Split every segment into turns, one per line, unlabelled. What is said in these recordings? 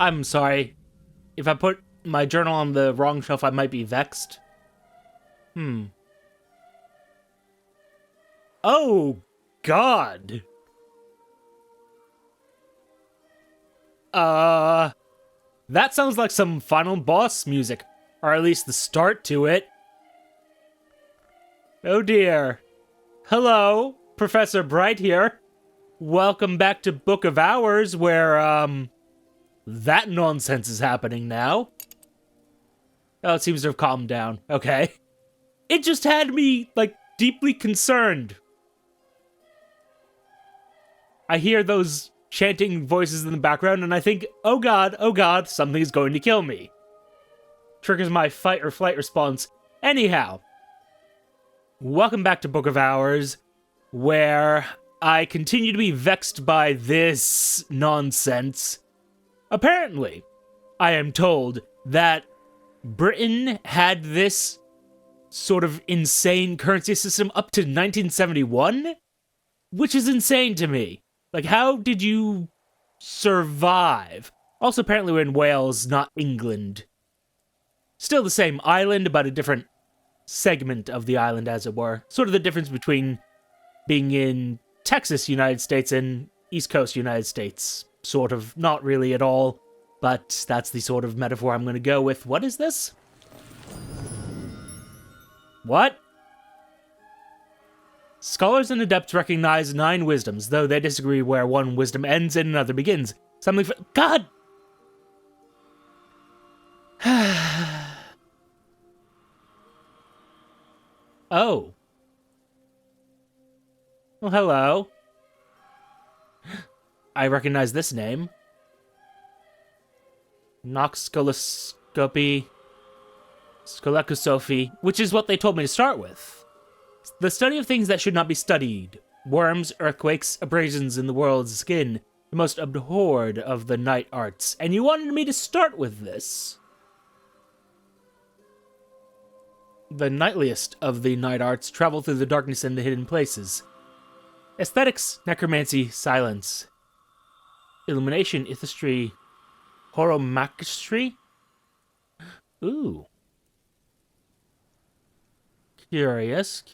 I'm sorry. If I put my journal on the wrong shelf, I might be vexed. Oh, God. That sounds like some final boss music. Or at least the start to it. Oh dear. Hello, Professor Bright here. Welcome back to Book of Hours, where, that nonsense is happening now. Oh, it seems to have calmed down. Okay. It just had me, like, deeply concerned. I hear those chanting voices in the background, and I think, oh god, something's going to kill me. Triggers my fight or flight response. Anyhow, welcome back to Book of Hours, where I continue to be vexed by this nonsense. Apparently, I am told that Britain had this sort of insane currency system up to 1971, which is insane to me. Like, how did you survive? Also, apparently we're in Wales, not England. Still the same island, but a different segment of the island, as it were. Sort of the difference between being in Texas, United States, and East Coast, United States. Sort of. Not really at all, but that's the sort of metaphor I'm going to go with. What is this? What? Scholars and adepts recognize 9 wisdoms, though they disagree where one wisdom ends and another begins. Something for— God! Oh. Well, hello. I recognize this name. Noxcoloscopy. Scolecosophy, which is what they told me to start with. The study of things that should not be studied. Worms, earthquakes, abrasions in the world's skin. The most abhorred of the night arts. And you wanted me to start with this. The nightliest of the night arts travel through the darkness and the hidden places. Aesthetics, necromancy, silence. Illumination, ethistry, horomachistry? Ooh. Curious.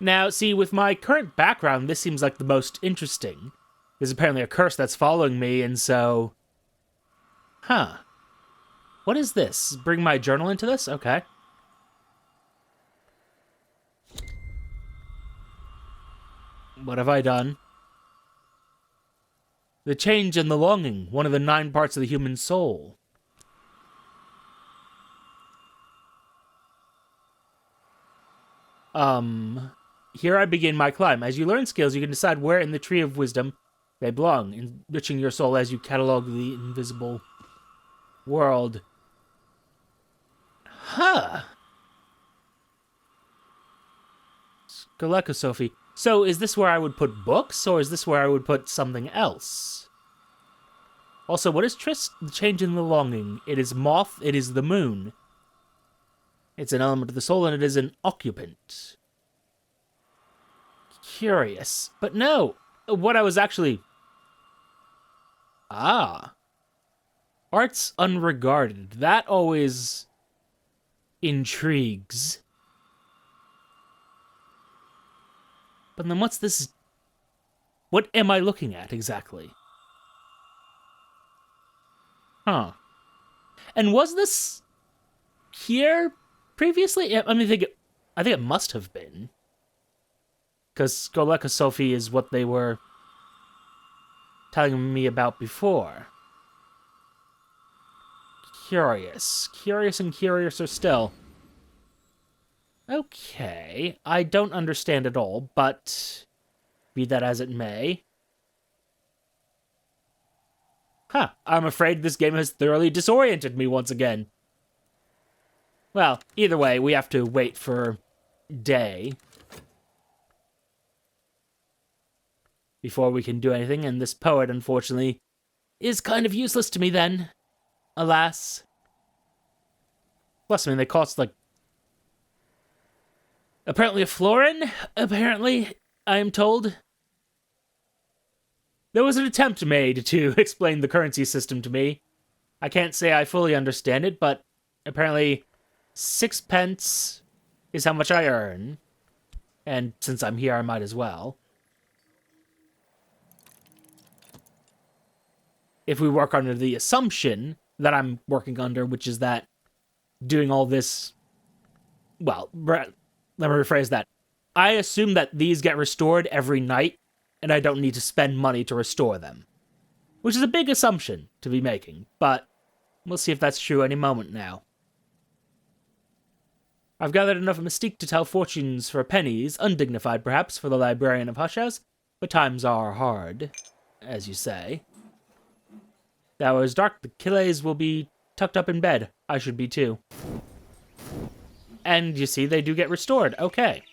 Now, see, with my current background, this seems like the most interesting. There's apparently a curse that's following me, and so... Huh. What is this? Bring my journal into this? Okay. What have I done? The change and the longing, one of the 9 parts of the human soul. Here I begin my climb. As you learn skills, you can decide where in the tree of wisdom they belong, enriching your soul as you catalog the invisible world. Huh. Scolecosophy. So, is this where I would put books, or is this where I would put something else? Also, what is Trist? The change in the longing. It is moth, it is the moon. It's an element of the soul, and it is an occupant. Curious. But no, what I was actually... Ah. Arts unregarded. That always intrigues. But then what's this? What am I looking at exactly? Huh. And was this here previously? I mean, I think it must have been. Because Scolecosophy is what they were telling me about before. Curious. Curious and curiouser still. Okay, I don't understand at all, but be that as it may. Huh, I'm afraid this game has thoroughly disoriented me once again. Well, either way, we have to wait for day before we can do anything, and this poet, unfortunately, is kind of useless to me then. Alas. Plus, I mean, they cost, like, apparently a florin, apparently, I am told. There was an attempt made to explain the currency system to me. I can't say I fully understand it, but apparently 6 pence is how much I earn. And since I'm here, I might as well. If we work under the assumption that I'm working under, which is that doing all this... Well, let me rephrase that. I assume that these get restored every night, and I don't need to spend money to restore them. Which is a big assumption to be making, but we'll see if that's true any moment now. I've gathered enough mystique to tell fortunes for pennies, undignified perhaps for the Librarian of Hush House, but times are hard, as you say. The hour is dark, the Killes will be tucked up in bed. I should be too. And you see, they do get restored. Okay.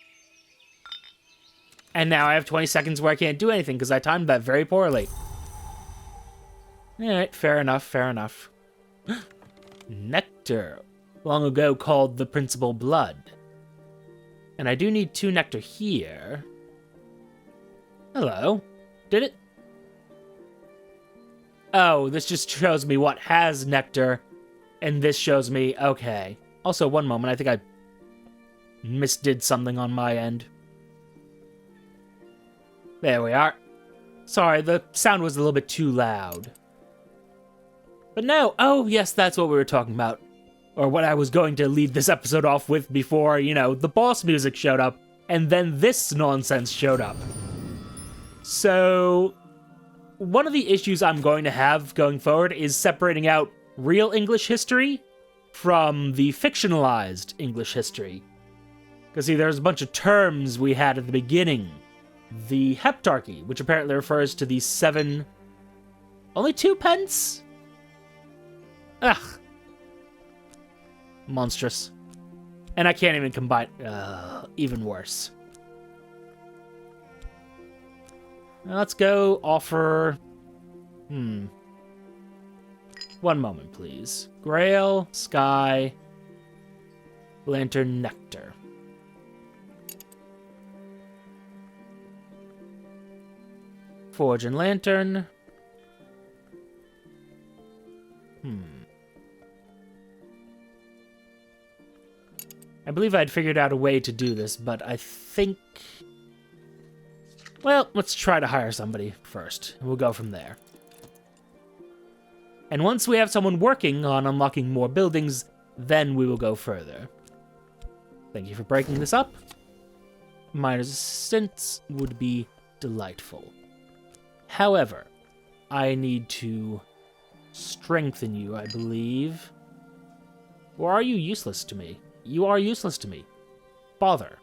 And now I have 20 seconds where I can't do anything because I timed that very poorly. Alright, fair enough, fair enough. Nectar. Long ago called the Principal Blood. And I do need 2 nectar here. Hello. Did it? Oh, this just shows me what has nectar. And this shows me... Okay. Also, one moment. I think I misdid something on my end. There we are. Sorry, the sound was a little bit too loud. But no. Oh, yes, that's what we were talking about. Or what I was going to lead this episode off with before, you know, the boss music showed up. And then this nonsense showed up. So... one of the issues I'm going to have going forward is separating out real English history from the fictionalized English history. Because, see, there's a bunch of terms we had at the beginning. The heptarchy, which apparently refers to the 7... Only 2 pence? Ugh. Monstrous. And I can't even combine... even worse. Now let's go offer... One moment, please. Grail, Sky, Lantern, Nectar. Forge and Lantern. I believe I'd figured out a way to do this, but I think... Well, let's try to hire somebody first, and we'll go from there. And once we have someone working on unlocking more buildings, then we will go further. Thank you for breaking this up. Miner's assistance would be delightful. However, I need to strengthen you, I believe. Or are you useless to me? You are useless to me. Bother.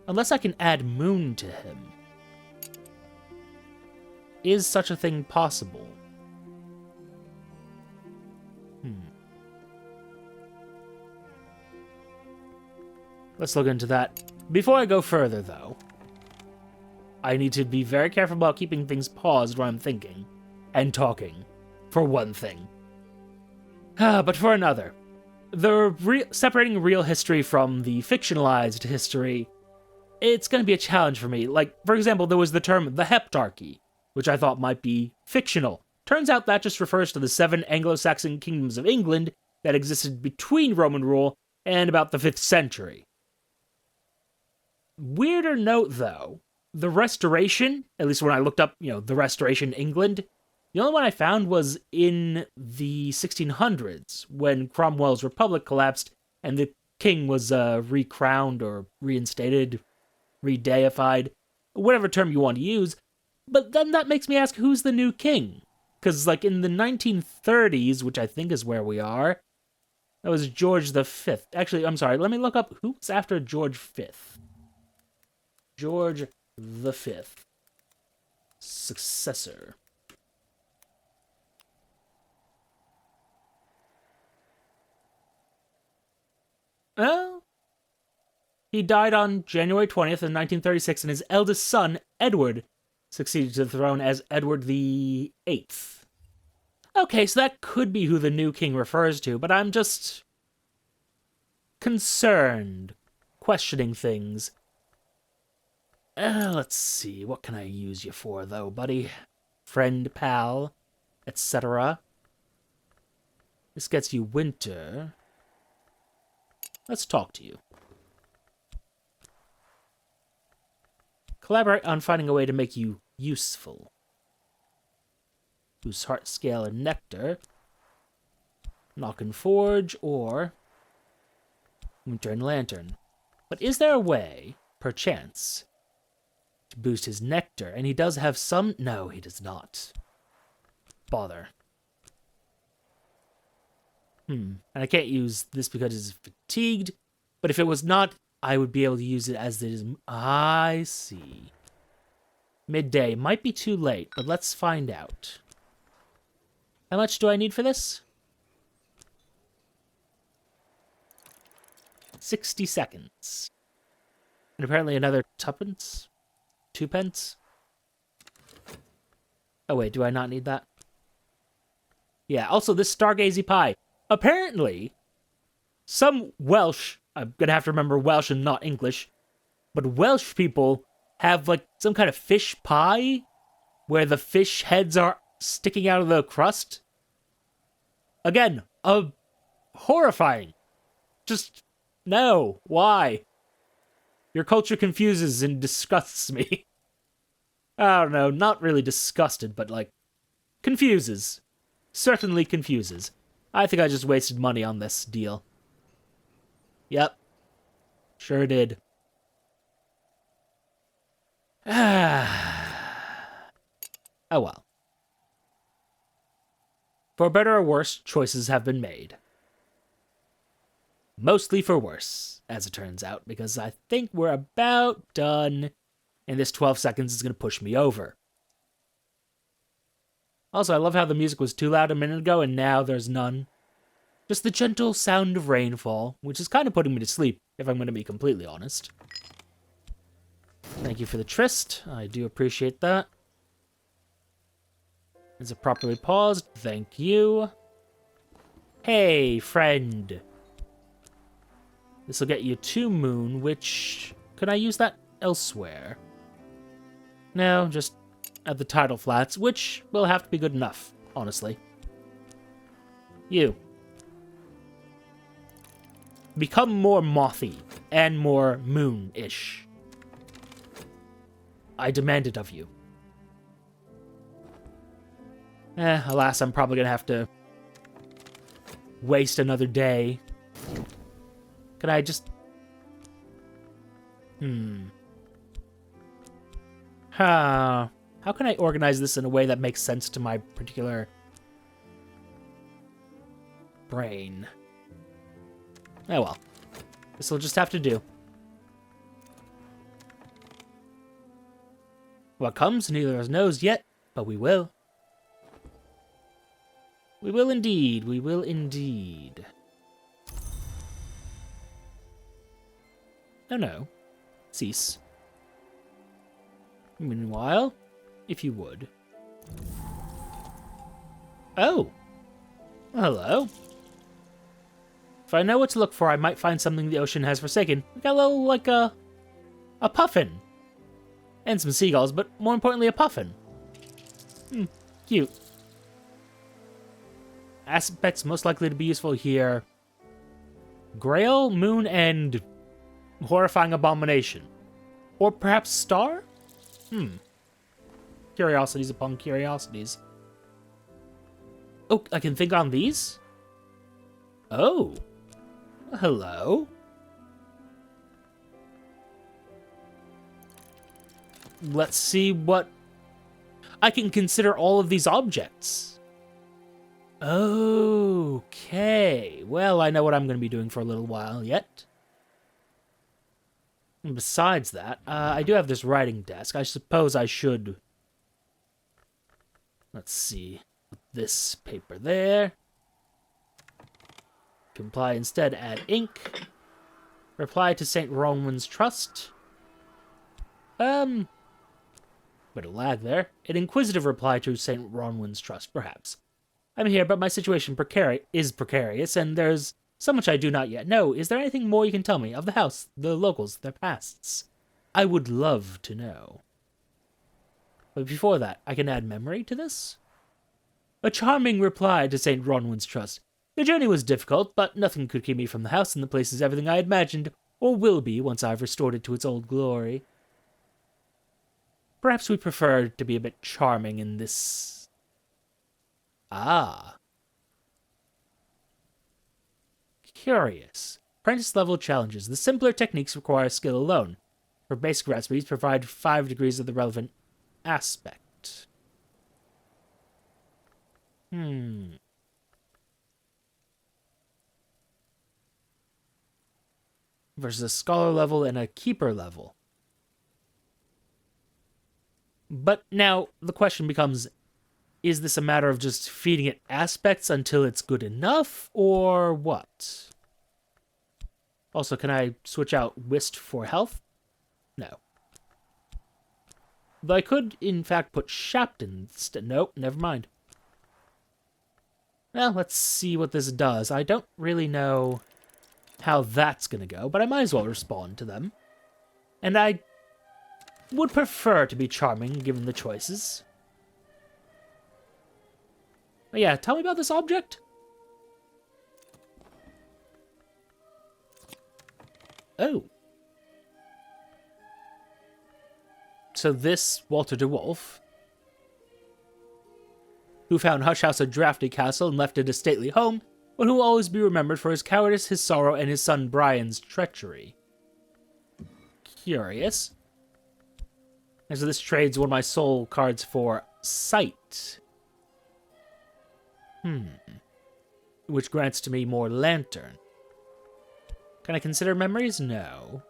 Unless I can add moon to him. Is such a thing possible? Let's look into that. Before I go further, though, I need to be very careful about keeping things paused while I'm thinking and talking, for one thing. But for another, separating real history from the fictionalized history, it's going to be a challenge for me. Like, for example, there was the term the heptarchy, which I thought might be fictional. Turns out that just refers to the 7 Anglo-Saxon kingdoms of England that existed between Roman rule and about the 5th century. Weirder note, though, the Restoration, at least when I looked up, the Restoration England, the only one I found was in the 1600s, when Cromwell's republic collapsed and the king was recrowned or reinstated, redeified, whatever term you want to use. But then that makes me ask, who's the new king? Because, like, in the 1930s, which I think is where we are, that was George V. Actually, I'm sorry, let me look up who was after George V. George V. Successor. Oh. He died on January 20th of 1936, and his eldest son, Edward, succeeded to the throne as Edward VIII. Okay, so that could be who the new king refers to, but I'm just concerned, questioning things. Let's see, what can I use you for, though, buddy? Friend, pal, etc. This gets you winter. Let's talk to you. Collaborate on finding a way to make you useful. Use heart scale and nectar. Knock and forge, or winter and lantern. But is there a way, perchance, to boost his nectar? And he does have some... No, he does not. Bother. And I can't use this because it's fatigued. But if it was not, I would be able to use it as it is. I see. Midday. Might be too late, but let's find out. How much do I need for this? 60 seconds. And apparently another tuppence? 2 pence? Oh wait, do I not need that? Yeah, also this stargazy pie. Apparently, some Welsh, I'm gonna have to remember Welsh and not English, but Welsh people have like some kind of fish pie where the fish heads are sticking out of the crust. Again, horrifying. Just, no, why? Your culture confuses and disgusts me. I don't know, not really disgusted, but like, confuses. Certainly confuses. I think I just wasted money on this deal. Yep. Sure did. Oh well. For better or worse, choices have been made. Mostly for worse, as it turns out, because I think we're about done, and this 12 seconds is going to push me over. Also, I love how the music was too loud a minute ago, and now there's none. Just the gentle sound of rainfall, which is kind of putting me to sleep, if I'm going to be completely honest. Thank you for the tryst. I do appreciate that. Is it properly paused? Thank you. Hey, friend. This will get you 2 moon, which... Could I use that elsewhere? No, just at the tidal flats, which will have to be good enough, honestly. You. Become more mothy and more moon-ish. I demand it of you. Alas, I'm probably gonna have to waste another day. Could I just... How can I organize this in a way that makes sense to my particular brain? Oh well. This'll just have to do. What comes, neither of us knows yet, but we will. We will indeed, we will indeed. Oh no. Cease. Meanwhile, if you would. Oh. Hello. If I know what to look for, I might find something the ocean has forsaken. We got a little, like, a puffin. And some seagulls, but more importantly, a puffin. Cute. Aspects most likely to be useful here. Grail, moon, and horrifying abomination. Or perhaps star? Curiosities upon curiosities. Oh, I can think on these? Oh. Hello. Let's see what... I can consider all of these objects. Okay. Well, I know what I'm going to be doing for a little while yet. And besides that, I do have this writing desk. I suppose I should... Let's see. Put this paper there. Comply instead, add ink. Reply to St. Ronwen's Trust. Bit of lag there. An inquisitive reply to St. Ronwen's Trust, perhaps. I'm here, but my situation is precarious, and there's so much I do not yet know. Is there anything more you can tell me of the house, the locals, their pasts? I would love to know. But before that, I can add memory to this? A charming reply to St. Ronwin's trust. The journey was difficult, but nothing could keep me from the house, and the place is everything I imagined, or will be once I've restored it to its old glory. Perhaps we prefer to be a bit charming in this... Ah. Curious. Apprentice-level challenges. The simpler techniques require skill alone. For basic recipes, provide 5 degrees of the relevant aspect. Versus a scholar level and a keeper level. But now, the question becomes, is this a matter of just feeding it aspects until it's good enough, or what? Also, can I switch out Whist for health? No. Though I could, in fact, put Shapt instead. Nope, never mind. Well, let's see what this does. I don't really know how that's gonna go, but I might as well respond to them. And I would prefer to be charming, given the choices. But yeah, tell me about this object. Oh. So this Walter de Wolf, who found Hush House a drafty castle and left it a stately home, but who will always be remembered for his cowardice, his sorrow, and his son Brian's treachery. Curious. And so this trades one of my soul cards for Sight. Which grants to me more Lantern. Can I consider memories? No.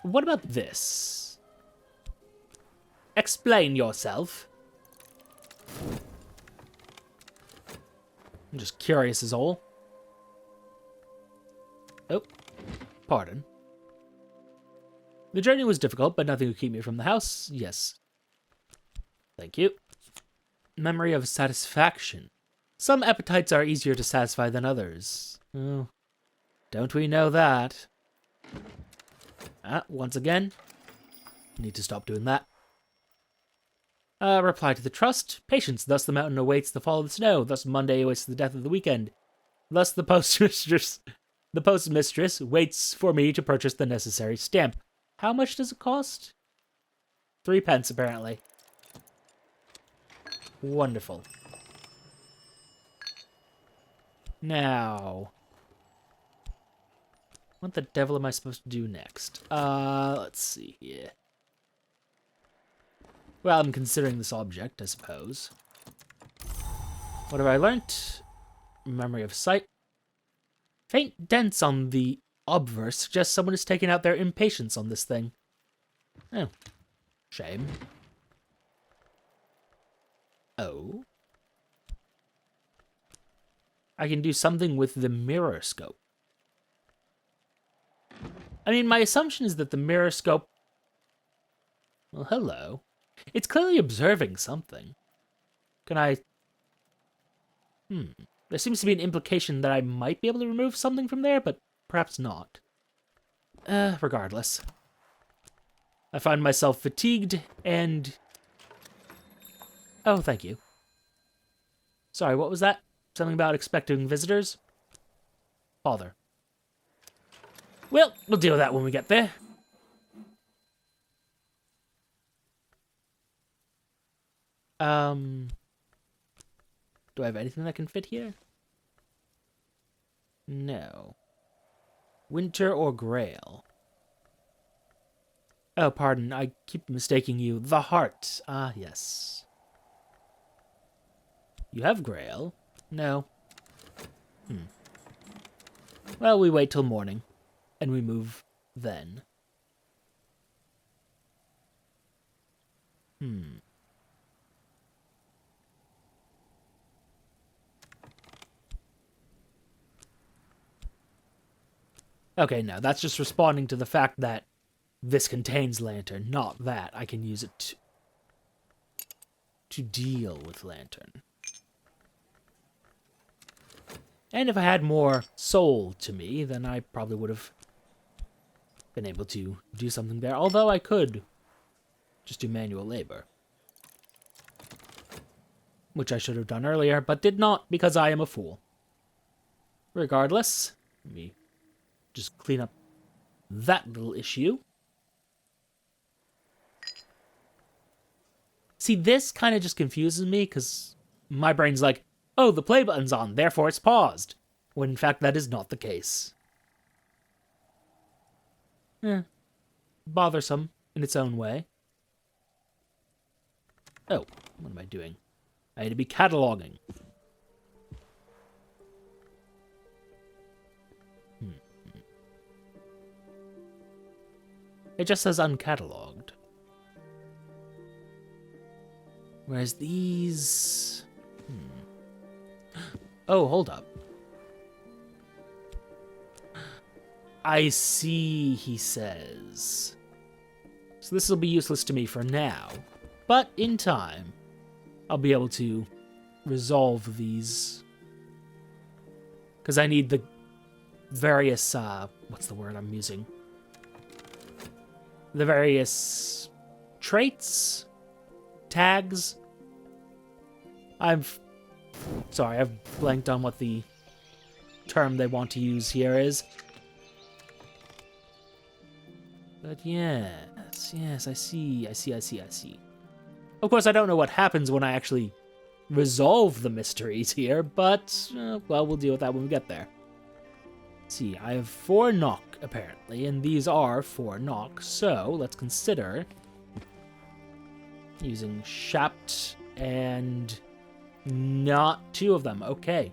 What about this? Explain yourself. I'm just curious as all. Oh, pardon. The journey was difficult, but nothing would keep me from the house. Yes. Thank you. Memory of satisfaction. Some appetites are easier to satisfy than others. Oh, don't we know that? Once again. Need to stop doing that. Reply to the trust. Patience. Thus the mountain awaits the fall of the snow. Thus Monday awaits the death of the weekend. Thus the postmistress waits for me to purchase the necessary stamp. How much does it cost? 3 pence, apparently. Wonderful. Now, what the devil am I supposed to do next? Let's see here. Well, I'm considering this object, I suppose. What have I learnt? Memory of sight. Faint dents on the obverse suggests someone has taken out their impatience on this thing. Oh. Shame. Oh. I can do something with the mirror scope. I mean, my assumption is that the mirror scope... Well, hello. It's clearly observing something. Can I... There seems to be an implication that I might be able to remove something from there, but perhaps not. Regardless. I find myself fatigued and... Oh, thank you. Sorry, what was that? Something about expecting visitors? Bother. Well, we'll deal with that when we get there. Do I have anything that can fit here? No. Winter or Grail? Oh, pardon, I keep mistaking you. The Heart. Ah, yes. You have Grail? No. Well, we wait till morning, and we move then. Okay, no, that's just responding to the fact that this contains lantern, not that I can use it to deal with Lantern. And if I had more soul to me, then I probably would have been able to do something there. Although I could just do manual labor. Which I should have done earlier, but did not because I am a fool. Regardless, let me just clean up that little issue. See, this kind of just confuses me because my brain's like, oh, the play button's on, therefore it's paused. When in fact that is not the case. Bothersome in its own way. Oh, what am I doing? I need to be cataloging. It just says uncatalogued. Whereas these... Oh, hold up. I see, he says. So this will be useless to me for now. But in time, I'll be able to resolve these. Because I need the various, what's the word I'm using? The various traits, tags. I've blanked on what the term they want to use here is. But yes, I see. Of course, I don't know what happens when I actually resolve the mysteries here, but, well, we'll deal with that when we get there. Let's see, I have 4 knock, apparently, and these are 4 knock, so let's consider using Shapt and not 2 of them. Okay.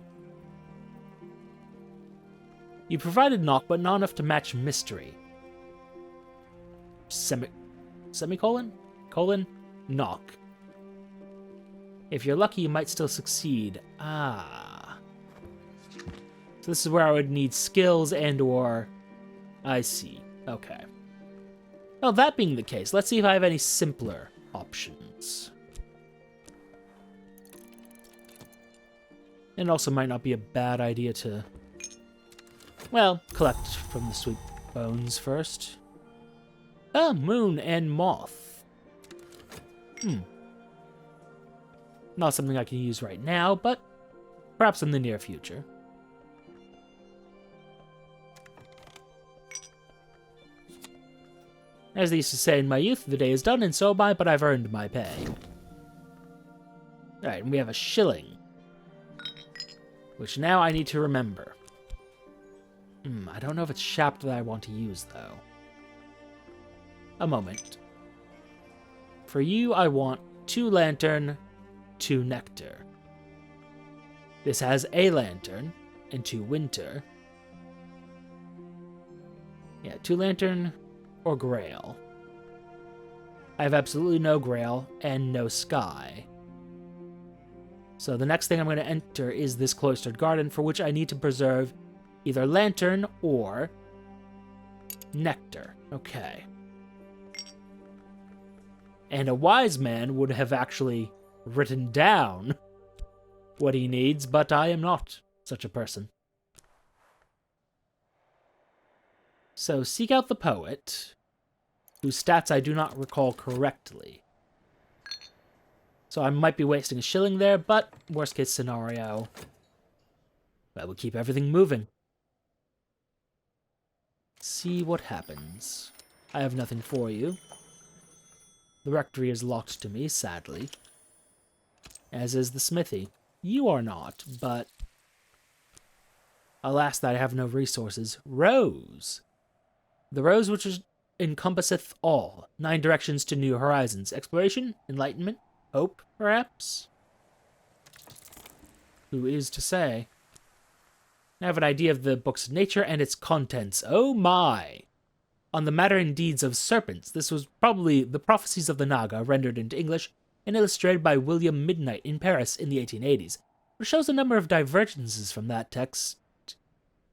You provided knock, but not enough to match mystery. Semicolon? Colon? Knock. If you're lucky, you might still succeed. Ah. So this is where I would need skills and or... I see. Okay. Well, that being the case, let's see if I have any simpler options. And also might not be a bad idea to... Well, collect from the sweet bones first. Ah, moon and moth. Not something I can use right now, but perhaps in the near future. As they used to say in my youth, the day is done and so am I, but I've earned my pay. Alright, and we have a shilling. Which now I need to remember. I don't know if it's Shapt that I want to use, though. A moment. For you, I want 2 lantern, 2 nectar. This has a lantern and 2 winter. Yeah, 2 lantern or grail. I have absolutely no grail and no sky. So the next thing I'm going to enter is this cloistered garden, for which I need to preserve either lantern or nectar. Okay. And a wise man would have actually written down what he needs, but I am not such a person. So seek out the poet, whose stats I do not recall correctly. So I might be wasting a shilling there, but worst case scenario, that would keep everything moving. See what happens. I have nothing for you. The rectory is locked to me, sadly. As is the smithy. You are not, but... Alas, that I have no resources. Rose! The rose which encompasseth all. 9 directions to new horizons. Exploration? Enlightenment? Hope, perhaps? Who is to say? I have an idea of the book's nature and its contents. Oh my! On the matter and deeds of serpents. This was probably the Prophecies of the Naga, rendered into English, and illustrated by William Midnight in Paris in the 1880s, which shows a number of divergences from that text.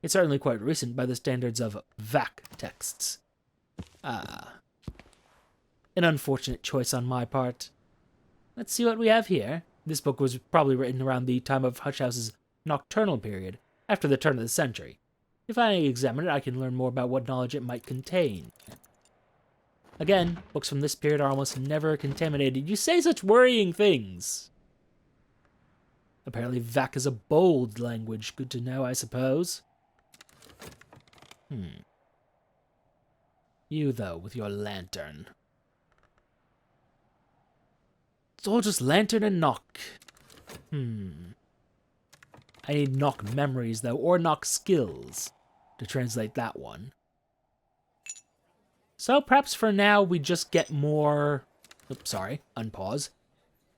It's certainly quite recent by the standards of VAC texts. Ah. An unfortunate choice on my part. let's see what we have here. This book was probably written around the time of Hush House's nocturnal period, after the turn of the century. If I examine it, I can learn more about what knowledge it might contain. Again, books from this period are almost never contaminated. You say such worrying things. Apparently Vac is a bold language. Good to know, I suppose. You, though, with your lantern. It's all just lantern and knock. I need knock memories, though, or knock skills to translate that one. So perhaps for now we just get more... Oops, sorry, unpause.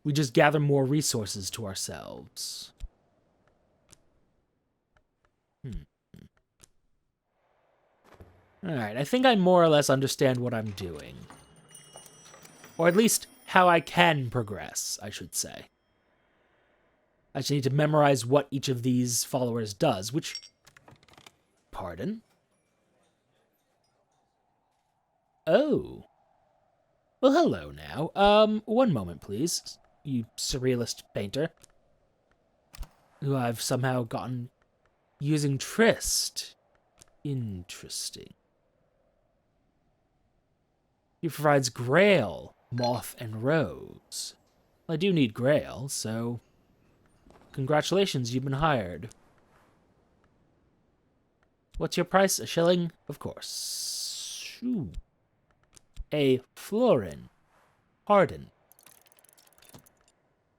We just gather more resources to ourselves. Alright, I think I more or less understand what I'm doing. Or at least how I can progress, I should say. I just need to memorize what each of these followers does, which... Pardon? Oh. Well, hello now. One moment, please, you surrealist painter. Who I've somehow gotten using Trist. Interesting. He provides Grail, Moth, and Rose. Well, I do need Grail, so... Congratulations, you've been hired. What's your price? A shilling? Of course. Shoo. A florin. Pardon.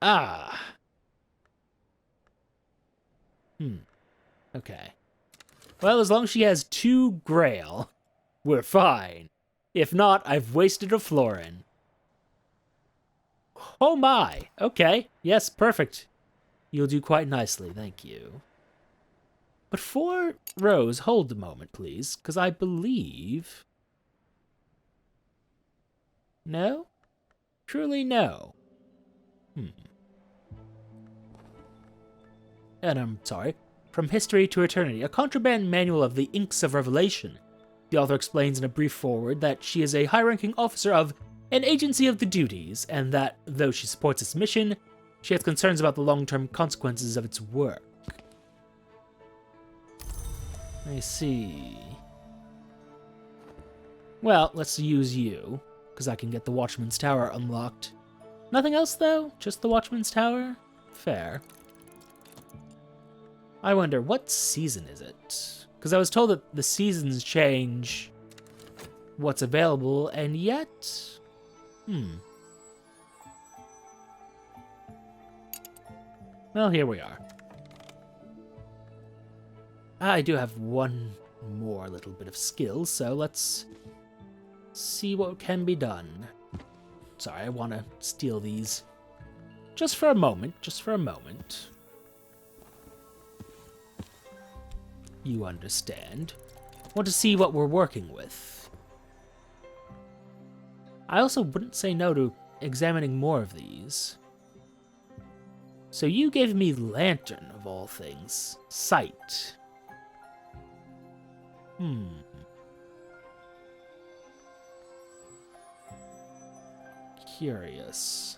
Ah. Okay. Well, as long as she has 2 Grail, we're fine. If not, I've wasted a florin. Oh my. Okay. Yes, perfect. You'll do quite nicely, thank you. But for Rose, hold a moment, please, because I believe... No? Truly no. And I'm sorry. From History to Eternity, a contraband manual of the Inks of Revelation. The author explains in a brief foreword that she is a high-ranking officer of an agency of the duties, and that, though she supports its mission, she has concerns about the long-term consequences of its work. I see. Well, let's use you, because I can get the Watchman's Tower unlocked. Nothing else, though? Just the Watchman's Tower? Fair. I wonder, what season is it? Because I was told that the seasons change what's available, and yet... Well, here we are. I do have one more little bit of skill, so let's see what can be done. Sorry, I want to steal these. Just for a moment, just for a moment. You understand. Want to see what we're working with. I also wouldn't say no to examining more of these. So you gave me Lantern, of all things. Sight. Curious.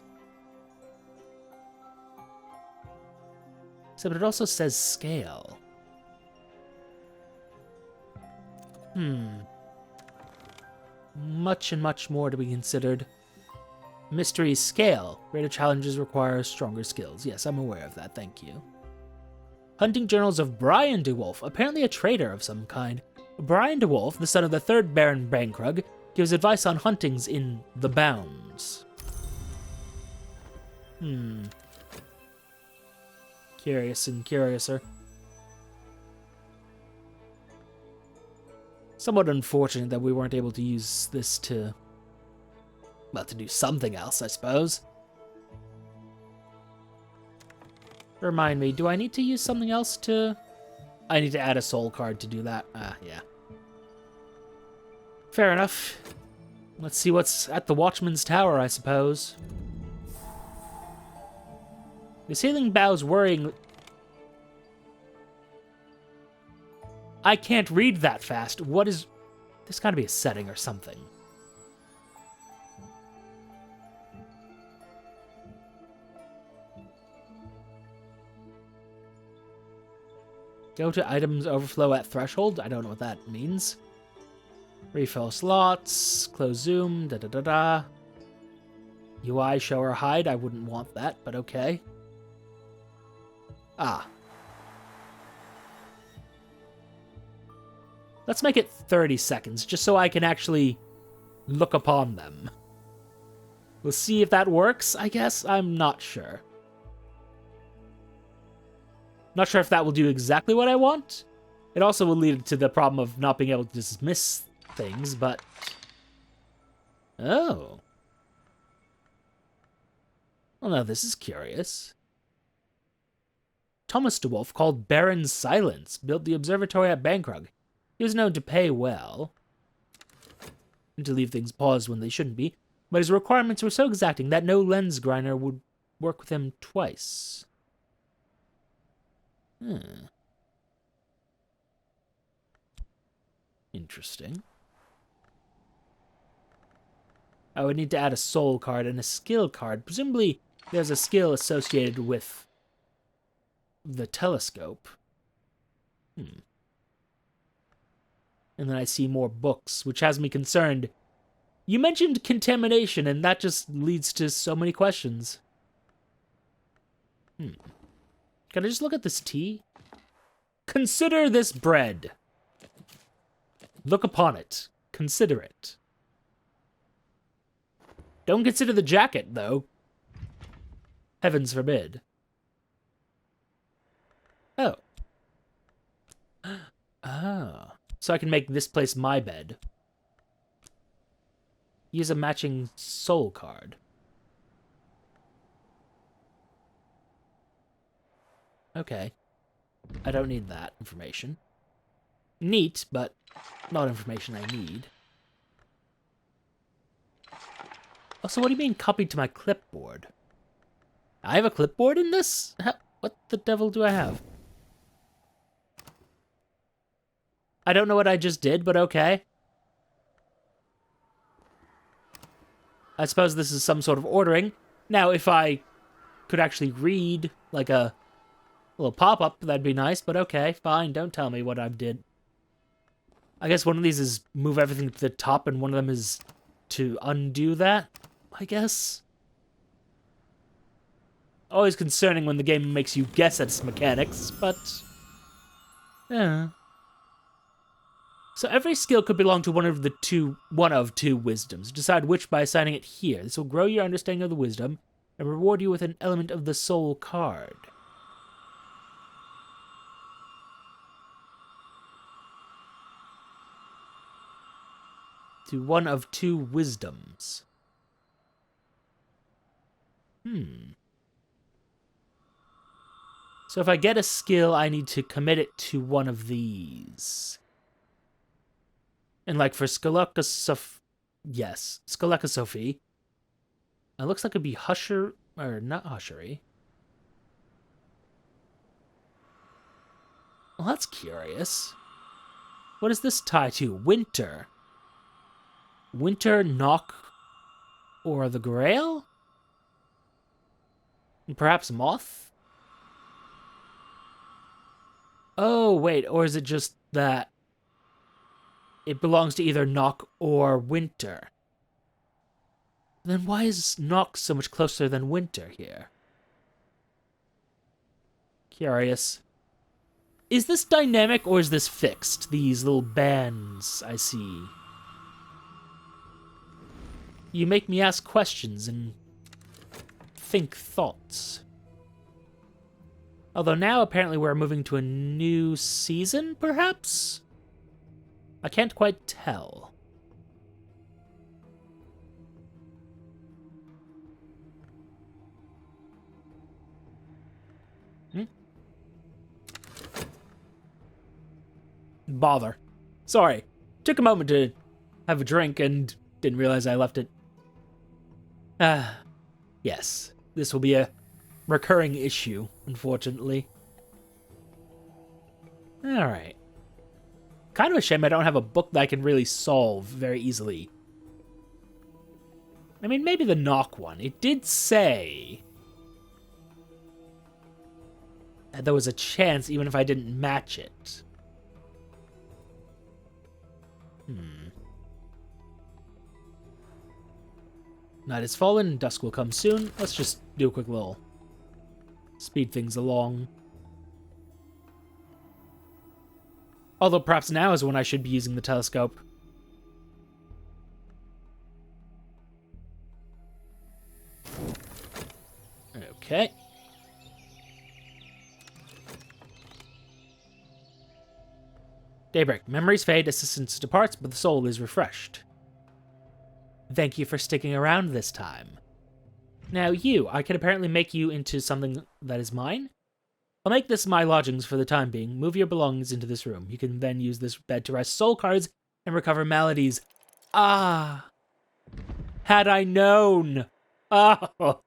Except it also says Scale. Much and much more to be considered. Mystery Scale. Greater challenges require stronger skills. Yes, I'm aware of that, thank you. Hunting Journals of Brian DeWolf, apparently a trader of some kind. Brian DeWolf, the son of the 3rd Baron Bankrug, gives advice on huntings in the Bounds. Curious and curiouser. Somewhat unfortunate that we weren't able to use this to... well, to do something else, I suppose. Remind me, do I need to use something else to... I need to add a soul card to do that. Yeah. Fair enough. Let's see what's at the Watchman's Tower, I suppose. The ceiling bows worrying... I can't read that fast. What is... There's gotta be a setting or something. Go to items overflow at threshold. I don't know what that means. Refill slots. Close zoom. Da-da-da-da. UI show or hide. I wouldn't want that, but okay. Ah. Let's make it 30 seconds, just so I can actually look upon them. We'll see if that works, I guess. I'm not sure. Not sure if that will do exactly what I want. It also will lead to the problem of not being able to dismiss things, but... Oh. Well, now this is curious. Thomas de Wolf, called Baron Silence, built the observatory at Bankrug. He was known to pay well, and to leave things paused when they shouldn't be, but his requirements were so exacting that no lens grinder would work with him twice. Interesting. I would need to add a soul card and a skill card. Presumably, there's a skill associated with the telescope. And then I see more books, which has me concerned. You mentioned contamination, and that just leads to so many questions. Can I just look at this tea? Consider this bread. Look upon it. Consider it. Don't consider the jacket, though. Heavens forbid. Oh. Oh. So I can make this place my bed. Use a matching soul card. Okay. I don't need that information. Neat, but not information I need. Also, what do you mean copied to my clipboard? I have a clipboard in this? What the devil do I have? I don't know what I just did, but okay. I suppose this is some sort of ordering. Now, if I could actually read, like a little pop-up, that'd be nice, but okay, fine, don't tell me what I did. I guess one of these is move everything to the top, and one of them is to undo that, I guess. Always concerning when the game makes you guess at its mechanics, but... yeah. So every skill could belong to one of two wisdoms. Decide which by assigning it here. This will grow your understanding of the wisdom and reward you with an element of the soul card. To one of two wisdoms. So if I get a skill, I need to commit it to one of these. And like for Skolekosophy, it looks like it'd be Husher, or not Hushery. Well, that's curious. What does this tie to? Winter. Winter, Knock, or the Grail? And perhaps Moth? Oh, wait, or is it just that it belongs to either Knock or Winter? Then why is Knock so much closer than Winter here? Curious. Is this dynamic or is this fixed? These little bands I see. You make me ask questions and think thoughts. Although now apparently we're moving to a new season, perhaps? I can't quite tell. Bother. Sorry. Took a moment to have a drink and didn't realize I left it. Yes. This will be a recurring issue, unfortunately. Alright. Kind of a shame I don't have a book that I can really solve very easily. I mean, maybe the Knock one. It did say... there was a chance even if I didn't match it. Night has fallen, dusk will come soon. Let's just do a quick little speed things along. Although perhaps now is when I should be using the telescope. Okay. Daybreak. Memories fade, assistance departs, but the soul is refreshed. Thank you for sticking around this time. Now I can apparently make you into something that is mine? I'll make this my lodgings for the time being. Move your belongings into this room. You can then use this bed to rest soul cards and recover maladies. Ah! Had I known! Oh!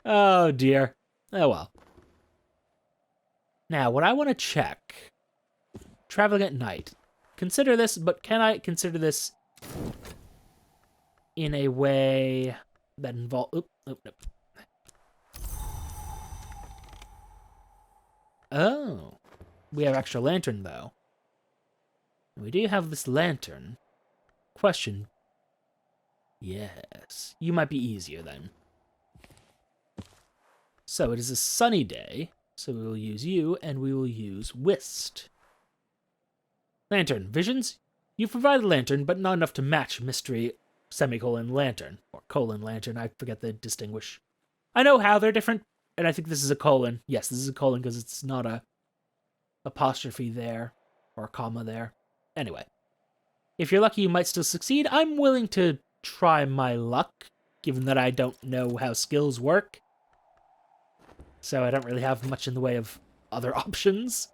Oh dear. Oh well. Now, what I want to check... Traveling at night. Consider this, but can I consider this in a way that involves... Oh. We have extra lantern, though. We do have this lantern. Question. Yes. You might be easier, then. So, it is a sunny day, so we will use you, and we will use Whist. Lantern. Visions? You've provided lantern, but not enough to match mystery, semicolon, lantern. Or colon, lantern. I forget to distinguish. I know how they're different, and I think this is a colon. Yes, this is a colon because it's not a apostrophe there, or a comma there. Anyway. If you're lucky, you might still succeed. I'm willing to try my luck, given that I don't know how skills work. So I don't really have much in the way of other options.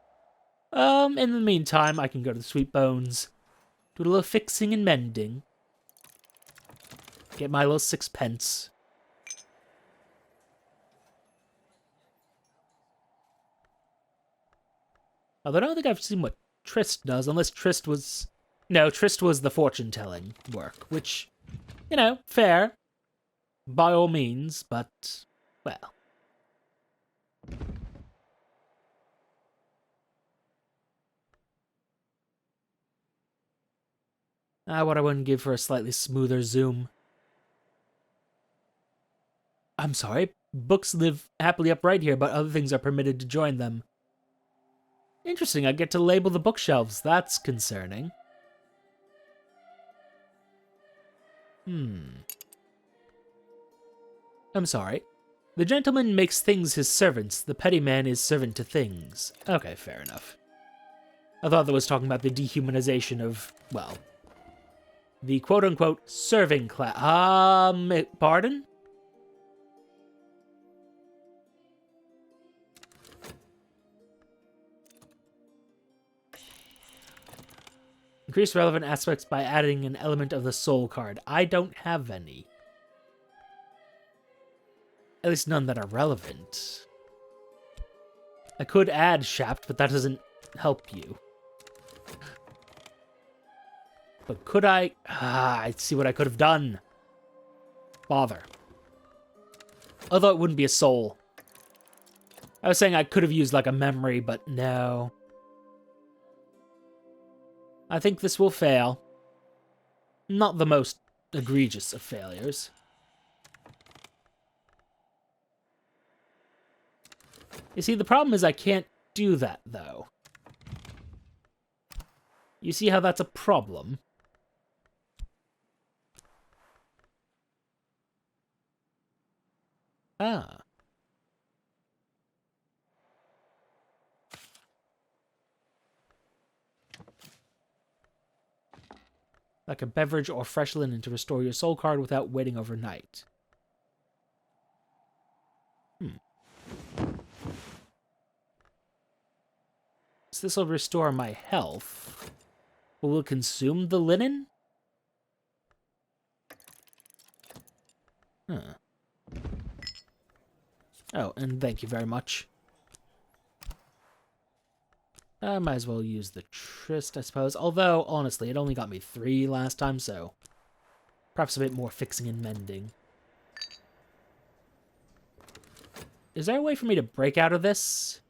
In the meantime, I can go to the Sweet Bones, do a little fixing and mending, get my little 6p. Although I don't think I've seen what Trist does, unless Trist was... No, Trist was the fortune-telling work, which, you know, fair, by all means, but, well... what I wouldn't give for a slightly smoother zoom. I'm sorry, books live happily upright here, but other things are permitted to join them. Interesting, I get to label the bookshelves. That's concerning. I'm sorry. The gentleman makes things his servants. The petty man is servant to things. Okay, fair enough. I thought that was talking about the dehumanization of, well... the quote-unquote serving class. Pardon? Increase relevant aspects by adding an element of the soul card. I don't have any. At least none that are relevant. I could add Shapt, but that doesn't help you. But could I... I see what I could have done. Bother. Although it wouldn't be a soul. I was saying I could have used like a memory, but no. I think this will fail. Not the most egregious of failures. You see, the problem is I can't do that, though. You see how that's a problem? Ah. Like a beverage or fresh linen to restore your soul card without waiting overnight. So this will restore my health. But will it consume the linen? Huh. Oh, and thank you very much. I might as well use the Trist, I suppose. Although, honestly, it only got me 3 last time, so... perhaps a bit more fixing and mending. Is there a way for me to break out of this?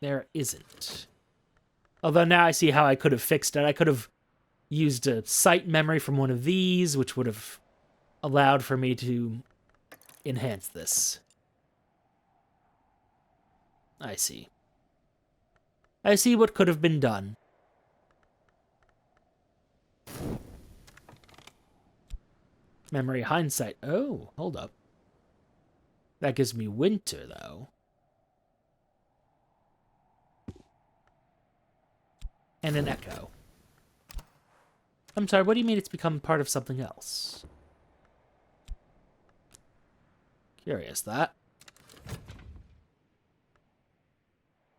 there isn't. Although now I see how I could have fixed it. I could have used a site memory from one of these, which would have allowed for me to enhance this. I see. I see what could have been done. Memory hindsight. Oh, hold up. That gives me winter, though. And an echo. I'm sorry, what do you mean it's become part of something else? Curious, that.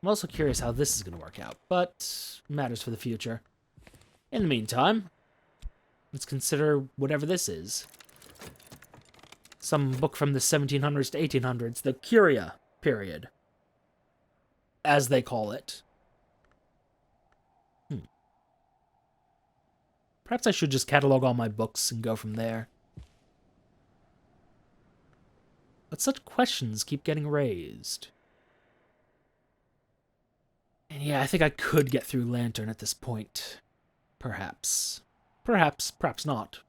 I'm also curious how this is going to work out, but matters for the future. In the meantime, let's consider whatever this is. Some book from the 1700s to 1800s, the Curia period, as they call it. Perhaps I should just catalog all my books and go from there. But such questions keep getting raised. And yeah, I think I could get through Lantern at this point. Perhaps. Perhaps not.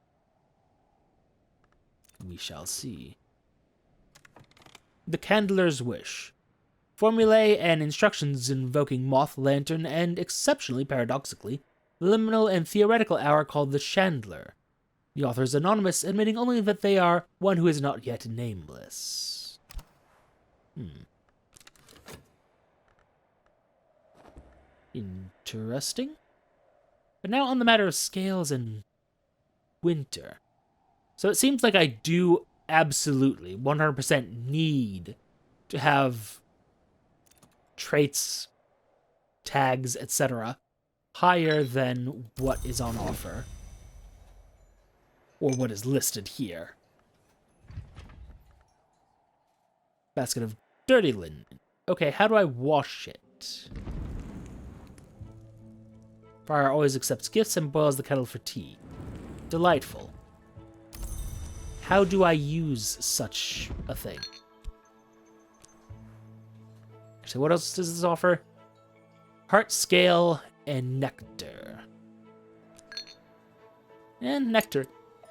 We shall see. The Candler's Wish. Formulae and instructions invoking Moth, Lantern, and, exceptionally paradoxically, liminal and theoretical hour called the Chandler. The author is anonymous, admitting only that they are one who is not yet nameless. Interesting. But now on the matter of scales and winter. So it seems like I do absolutely 100% need to have traits, tags, etc. higher than what is on offer. Or what is listed here. Basket of dirty linen. Okay, how do I wash it? Fire always accepts gifts and boils the kettle for tea. Delightful. How do I use such a thing? Actually, what else does this offer? Heart scale and nectar. And nectar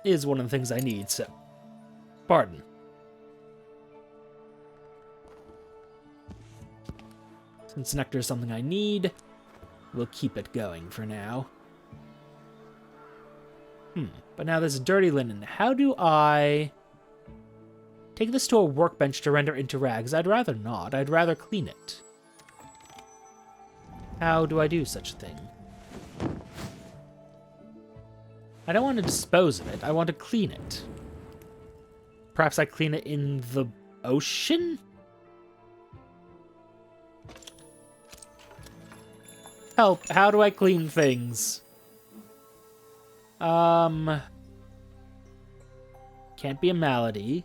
is one of the things I need, so pardon. Since nectar is something I need, we'll keep it going for now. But now there's dirty linen. How do I take this to a workbench to render into rags? I'd rather not. I'd rather clean it. How do I do such a thing? I don't want to dispose of it. I want to clean it. Perhaps I clean it in the ocean? Help, how do I clean things? Can't be a malady.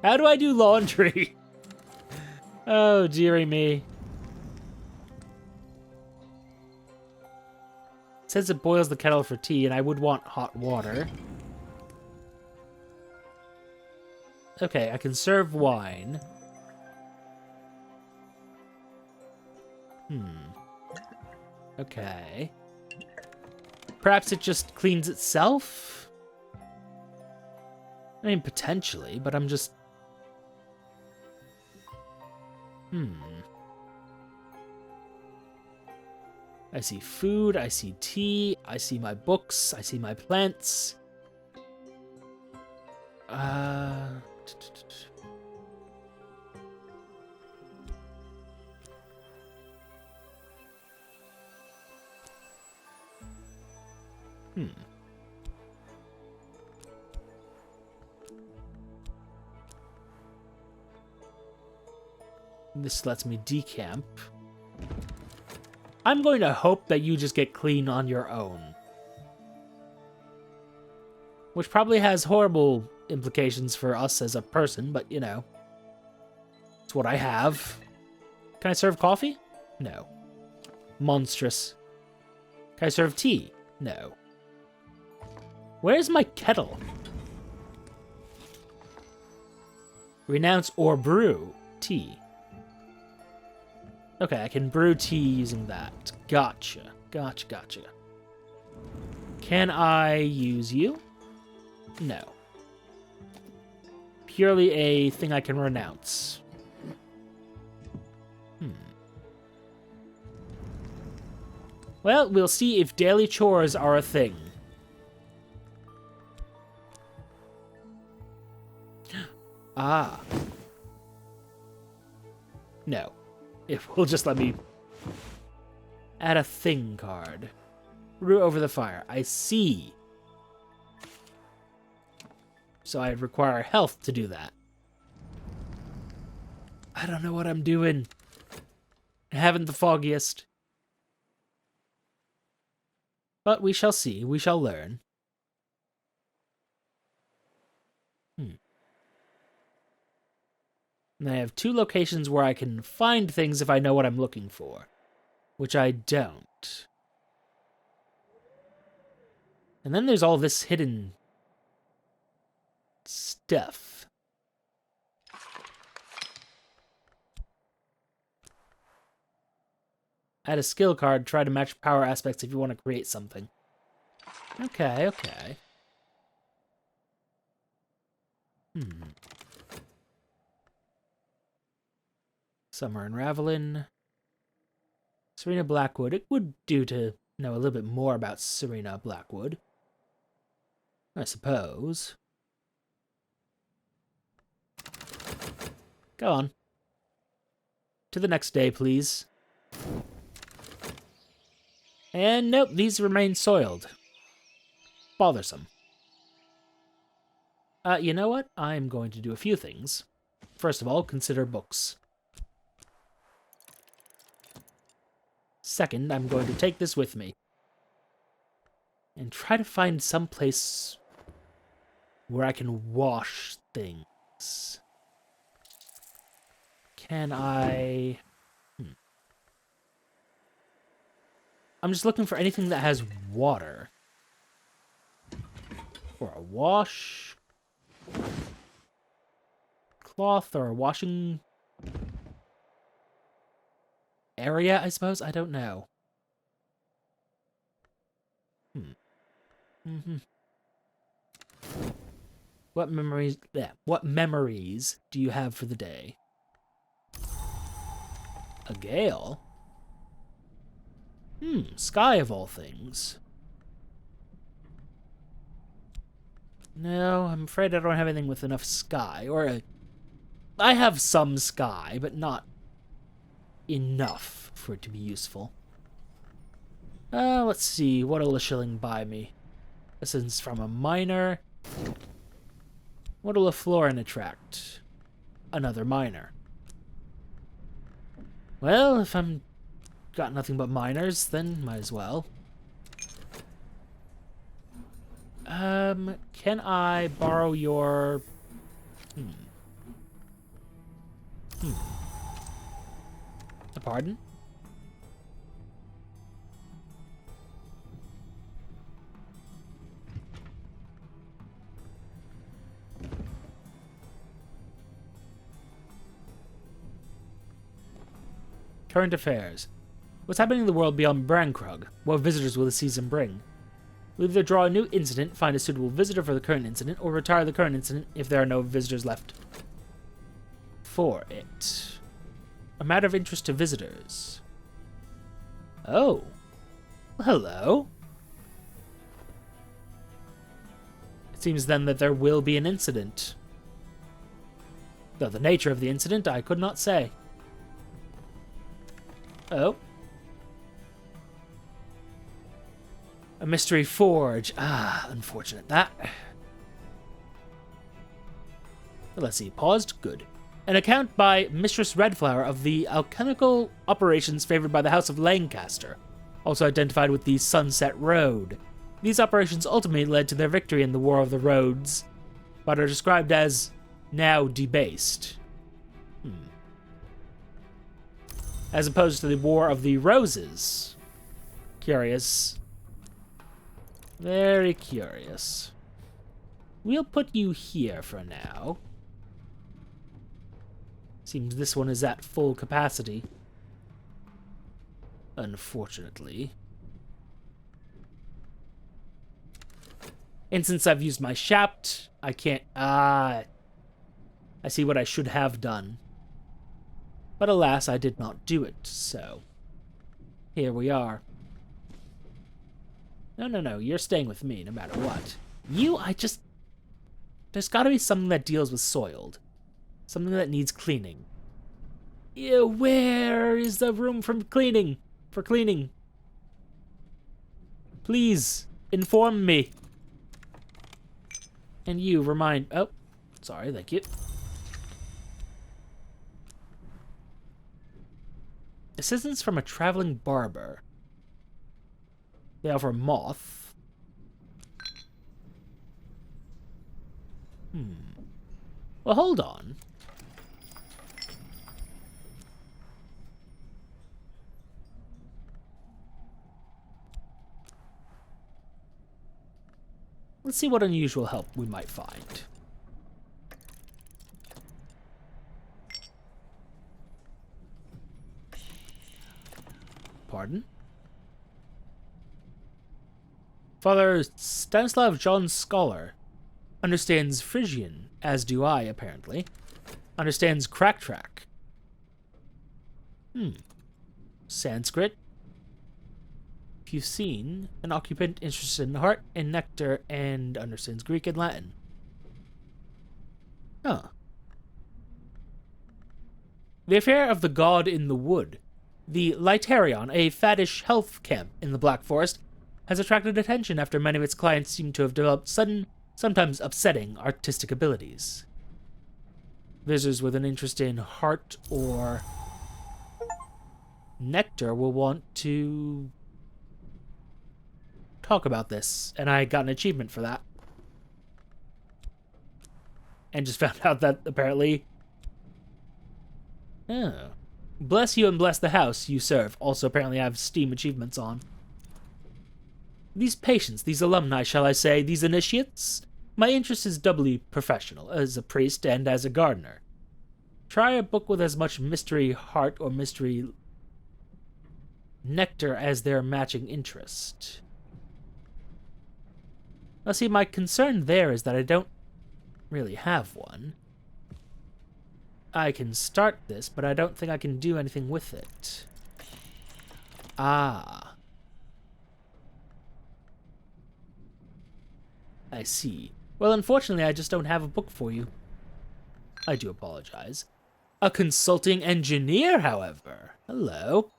How do I do laundry? Oh, dearie me. It says it boils the kettle for tea, and I would want hot water. Okay, I can serve wine. Okay. Perhaps it just cleans itself? I mean, potentially, but I'm just... I see food, I see tea, I see my books, I see my plants. This lets me decamp. I'm going to hope that you just get clean on your own. Which probably has horrible implications for us as a person, but you know. It's what I have. Can I serve coffee? No. Monstrous. Can I serve tea? No. Where's my kettle? Renounce or brew tea. Okay, I can brew tea using that. Gotcha. Gotcha. Can I use you? No. Purely a thing I can renounce. Well, we'll see if daily chores are a thing. Ah. No. It will just let me add a thing card. Brew over the fire. I see. So I require health to do that. I don't know what I'm doing. I haven't the foggiest. But we shall see. We shall learn. And I have 2 locations where I can find things if I know what I'm looking for. Which I don't. And then there's all this hidden stuff. Add a skill card, try to match power aspects if you want to create something. Okay. Summer in Ravelin. Serena Blackwood. It would do to know a little bit more about Serena Blackwood, I suppose. Go on. To the next day, please. And nope, these remain soiled. Bothersome. You know what? I'm going to do a few things. First of all, consider books. Second, I'm going to take this with me. And try to find some place where I can wash things. Can I... I'm just looking for anything that has water. Or a wash... cloth or a washing... area, I suppose? I don't know. What memories do you have for the day? A gale? Sky of all things. No, I'm afraid I don't have anything with enough sky. I have some sky, but not enough for it to be useful. Let's see. What'll a shilling buy me? This is from a miner. What'll a florin attract? Another miner. Well, if I'm got nothing but miners, then might as well. Can I borrow your... Pardon? Current affairs. What's happening in the world beyond Brankrug? What visitors will the season bring? We'll either draw a new incident, find a suitable visitor for the current incident, or retire the current incident if there are no visitors left for it. A matter of interest to visitors. Oh. Well, hello. It seems then that there will be an incident. Though the nature of the incident I could not say. Oh. A mystery forge. Ah, unfortunate that. Let's see. Paused. Good. An account by Mistress Redflower of the alchemical operations favored by the House of Lancaster, also identified with the Sunset Road. These operations ultimately led to their victory in the War of the Roads, but are described as now debased. As opposed to the War of the Roses. Curious. Very curious. We'll put you here for now. Seems this one is at full capacity. unfortunately. And since I've used my shaft, I can't... I see what I should have done. But alas, I did not do it, so... here we are. No, you're staying with me no matter what. There's gotta be something that deals with soiled. Something that needs cleaning. Yeah, where is the room for cleaning? Please, inform me. And you remind... oh, sorry, thank you. Assistance from a traveling barber. They offer moth. Well, hold on. Let's see what unusual help we might find. Pardon? Father Stanislav John Scholar understands Frisian, as do I, apparently. Understands crack-track. Sanskrit. If you've seen an occupant interested in heart and nectar and understands Greek and Latin. Huh. The affair of the god in the wood. The Librarian, a faddish health camp in the Black Forest, has attracted attention after many of its clients seem to have developed sudden, sometimes upsetting, artistic abilities. Visitors with an interest in heart or nectar will want to talk about this, and I got an achievement for that. And just found out that apparently... oh. Bless you and bless the house you serve. Also apparently I have Steam achievements on. These patients, these alumni, shall I say, these initiates? My interest is doubly professional, as a priest and as a gardener. Try a book with as much mystery heart or mystery nectar as their matching interest. Now see, my concern there is that I don't really have one. I can start this, but I don't think I can do anything with it. Ah. I see. Well, unfortunately, I just don't have a book for you. I do apologize. A consulting engineer, however. Hello.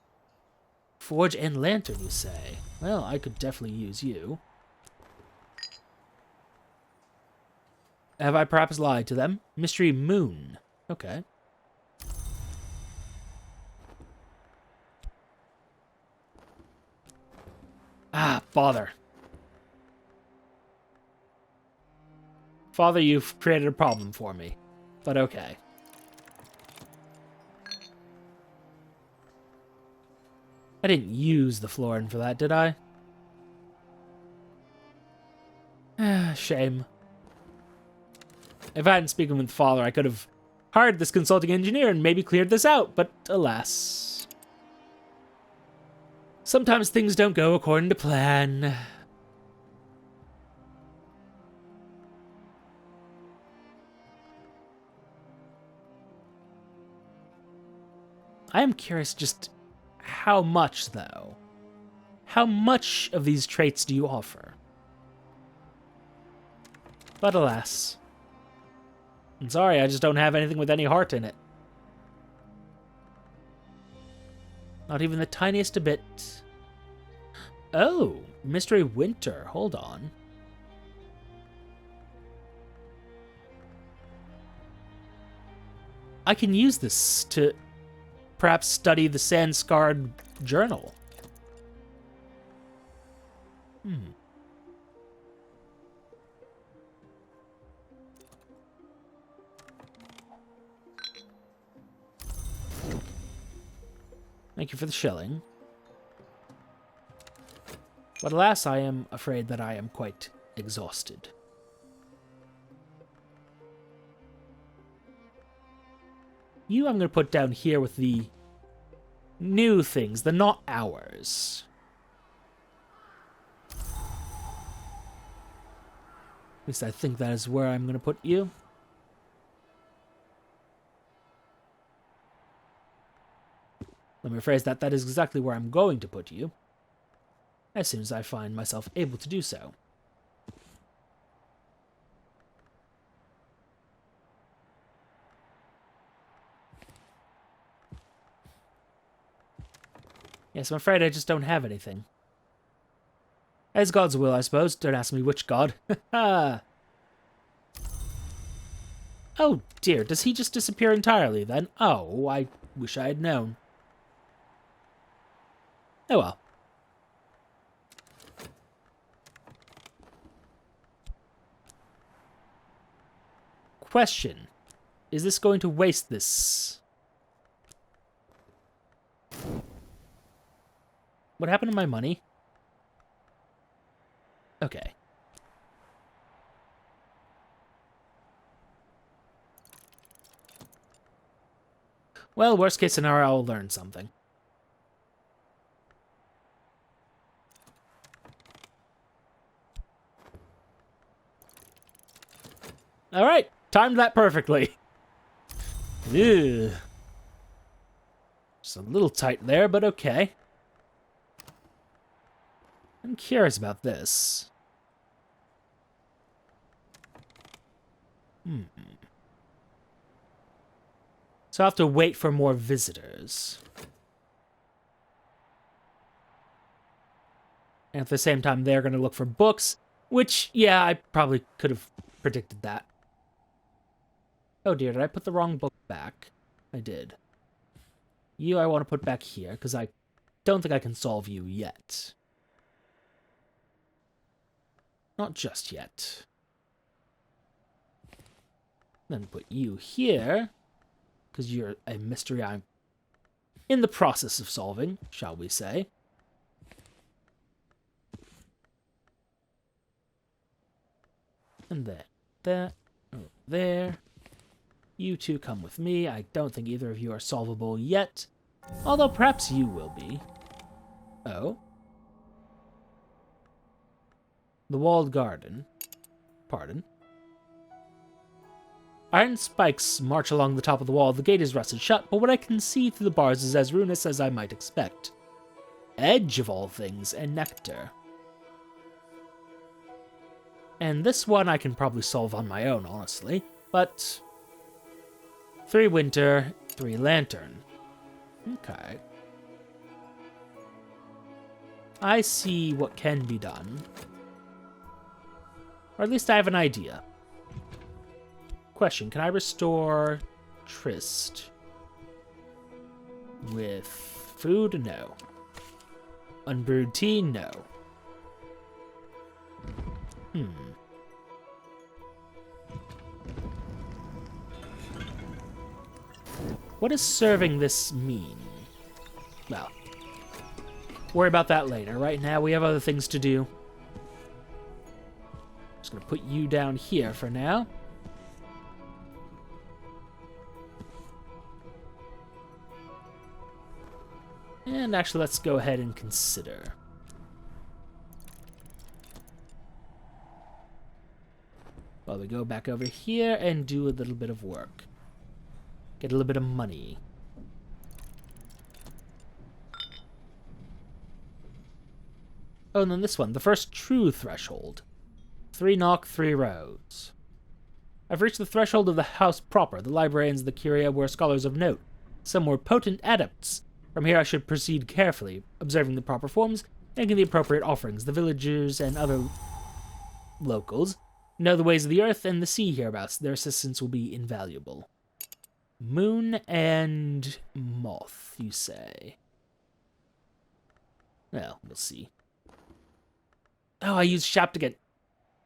Forge and lantern, you say? Well, I could definitely use you. Have I perhaps lied to them? Mystery moon. Okay. Ah, father. Father, you've created a problem for me. But okay. I didn't use the florin for that, did I? Shame. If I hadn't spoken with father, I could have hired this consulting engineer and maybe cleared this out, but alas. Sometimes things don't go according to plan. I am curious just how much, though. How much of these traits do you offer? But alas. I'm sorry, I just don't have anything with any heart in it. Not even the tiniest bit. Oh, Mystery Winter. Hold on. I can use this to perhaps study the sand-scarred journal. Thank you for the shilling. But alas, I am afraid that I am quite exhausted. You I'm going to put down here with the New things, they're not ours. At least I think that is where I'm going to put you. Let me rephrase that. That is exactly where I'm going to put you, as soon as I find myself able to do so. Yes, I'm afraid I just don't have anything. As God's will, I suppose. Don't ask me which God. Oh dear, does he just disappear entirely then? Oh, I wish I had known. Oh well. Question. Is this going to waste this? What happened to my money? Okay. Well, worst case scenario, I'll learn something. Alright, timed that perfectly. Ew. Just a little tight there, but okay. I'm curious about this. So I'll have to wait for more visitors. And at the same time, they're going to look for books, which, yeah, I probably could have predicted that. Oh dear, did I put the wrong book back? I did. You I want to put back here, because I don't think I can solve you yet. Not just yet. Then put you here, because you're a mystery I'm in the process of solving, shall we say. And then that, over there. You two come with me. I don't think either of you are solvable yet, although perhaps you will be. Oh. The walled garden. Pardon. Iron spikes march along the top of the wall. The gate is rusted shut, but what I can see through the bars is as ruinous as I might expect. Edge of all things, and nectar. And this one I can probably solve on my own, honestly, but 3 winter, 3 lantern. Okay. I see what can be done. Or at least I have an idea. Question, can I restore Trist with food? No. Unbrewed tea? No. What does serving this mean? Well, worry about that later. Right now, we have other things to do. Just gonna put you down here for now. And actually, let's go ahead and consider. Well, we go back over here and do a little bit of work. Get a little bit of money. Oh, and then this one, the first true threshold. 3 knock, 3 roads. I've reached the threshold of the house proper. The librarians of the Curia were scholars of note. Some were potent adepts. From here I should proceed carefully, observing the proper forms, making the appropriate offerings. The villagers and other locals know the ways of the earth and the sea hereabouts. Their assistance will be invaluable. Moon and moth, you say? Well, we'll see. Oh, I used Shap to get...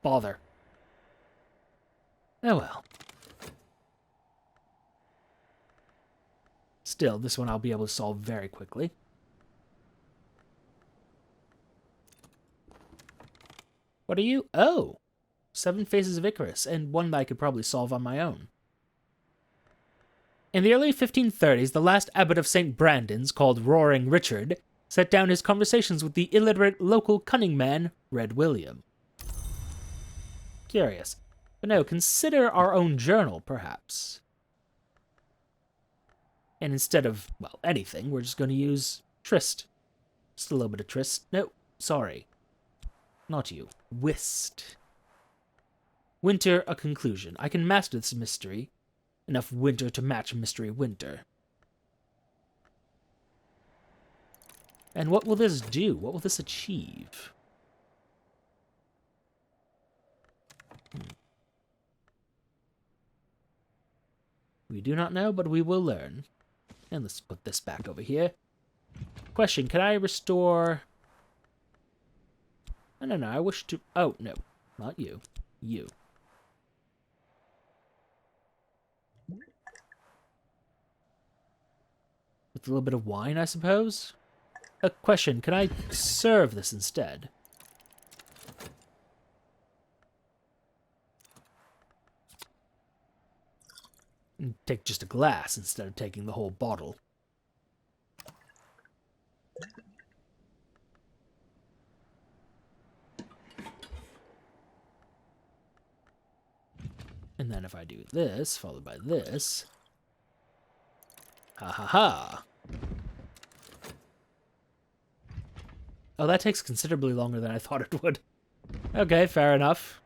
Bother. Oh well. Still, this one I'll be able to solve very quickly. What are you? Oh! 7 Faces of Icarus, and one that I could probably solve on my own. In the early 1530s, the last abbot of St. Brandon's, called Roaring Richard, set down his conversations with the illiterate local cunning man, Red William. Curious. But no, consider our own journal, perhaps. And instead of, well, anything, we're just going to use Trist. Just a little bit of Trist. No, sorry. Not you. Whist. Winter, a conclusion. I can master this mystery. Enough winter to match mystery winter. And what will this do? What will this achieve? We do not know, but we will learn. And let's put this back over here. Question, can I restore... No, I wish to... Oh, no. Not you. You. With a little bit of wine, I suppose? A question, can I serve this instead? And take just a glass instead of taking the whole bottle. And then if I do this, followed by this... Ha ha ha! Oh, that takes considerably longer than I thought it would. Okay, fair enough.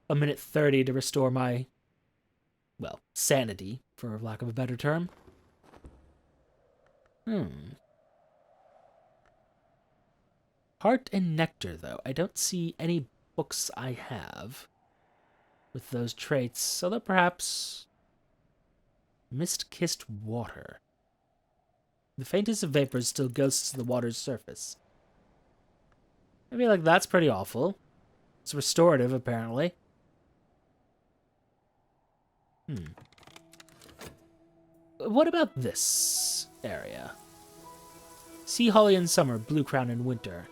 1:30 to restore my... well, sanity, for lack of a better term. Heart and Nectar, though. I don't see any books I have with those traits, although perhaps... Mist-kissed water. The faintest of vapors still ghosts the water's surface. I feel like that's pretty awful. It's restorative, apparently. What about this area? Sea holly in summer, blue crown in winter.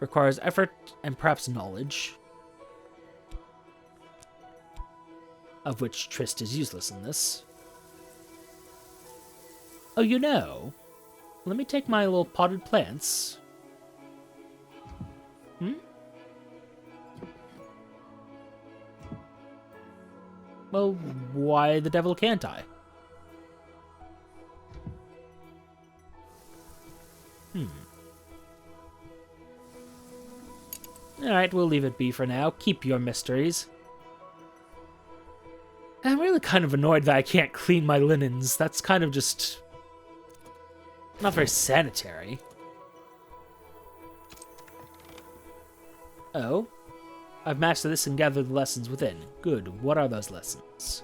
Requires effort and perhaps knowledge. Of which Trist is useless in this. Oh, you know, let me take my little potted plants. Well, why the devil can't I? Alright, we'll leave it be for now. Keep your mysteries. I'm really kind of annoyed that I can't clean my linens. That's kind of just... not very sanitary. Oh. I've mastered this and gathered the lessons within. Good. What are those lessons?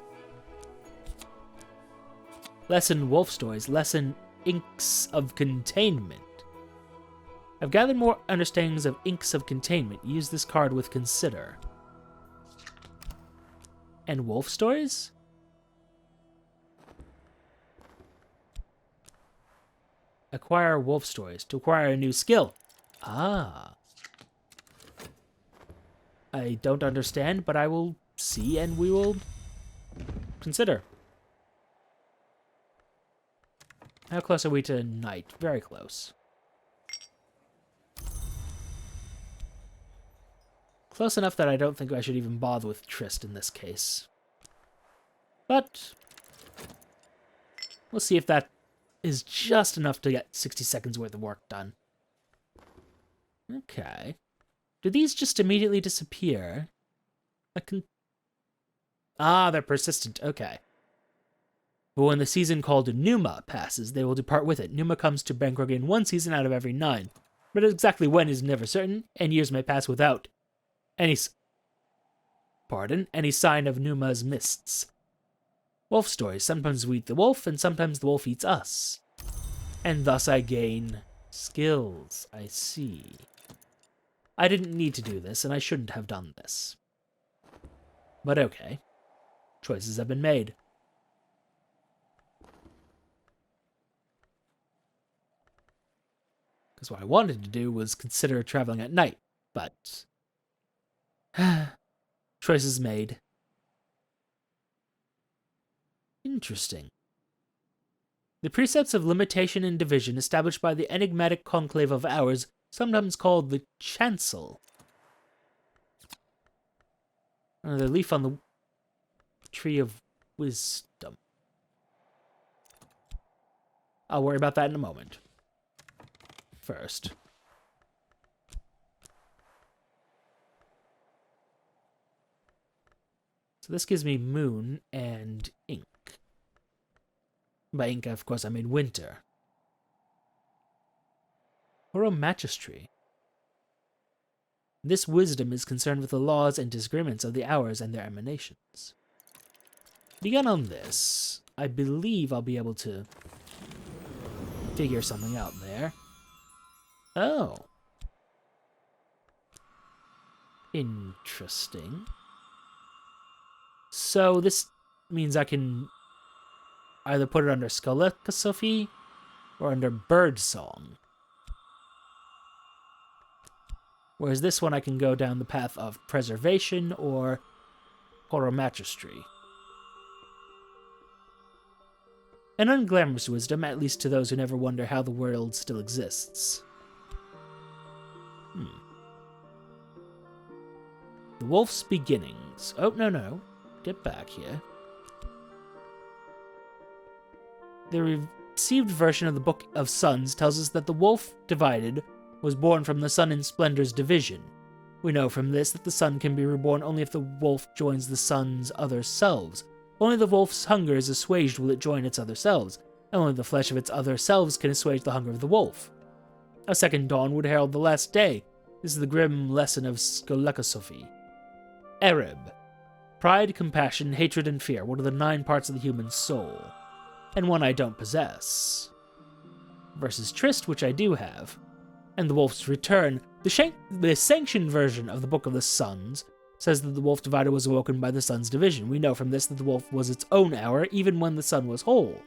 Lesson Wolf Stories. Lesson Inks of Containment. I've gathered more understandings of Inks of Containment. Use this card with consider. And Wolf Stories? Acquire Wolf Stories. To acquire a new skill. Ah. I don't understand, but I will see and we will consider. How close are we to night? Very close. Close enough that I don't think I should even bother with Trist in this case. But we'll see if that is just enough to get 60 seconds worth of work done. Okay. Do these just immediately disappear? They're persistent. Okay. But when the season called Numa passes, they will depart with it. Numa comes to Bangkok in one season out of every 9. But exactly when is never certain, and years may pass without any sign of Numa's mists. Wolf Stories. Sometimes we eat the wolf, and sometimes the wolf eats us. And thus I gain skills. I see. I didn't need to do this, and I shouldn't have done this. But okay. Choices have been made. Because what I wanted to do was consider traveling at night, but... choices made. Interesting. The precepts of limitation and division established by the enigmatic conclave of hours, sometimes called the chancel. The leaf on the tree of wisdom. I'll worry about that in a moment. First. So this gives me moon and ink. By ink, of course, I mean winter. Horrifically. This wisdom is concerned with the laws and disagreements of the hours and their emanations. Begin on this. I believe I'll be able to figure something out there. Oh. Interesting. So this means I can either put it under Skolekosophy or under Birdsong. Whereas this one I can go down the path of preservation or horrifically. An unglamorous wisdom, at least to those who never wonder how the world still exists. The Wolf's Beginnings. Oh, no. Get back here. The received version of the Book of Suns tells us that the wolf divided was born from the sun in Splendor's division. We know from this that the sun can be reborn only if the wolf joins the sun's other selves. Only the wolf's hunger is assuaged will it join its other selves, and only the flesh of its other selves can assuage the hunger of the wolf. A second dawn would herald the last day. This is the grim lesson of Skolekosophy. Ereb. Pride, compassion, hatred, and fear, one of the 9 parts of the human soul. And one I don't possess. Versus Trist, which I do have. And the Wolf's Return. The sanctioned version of the Book of the Suns says that the wolf divided was awoken by the sun's division. We know from this that the wolf was its own hour, even when the sun was whole.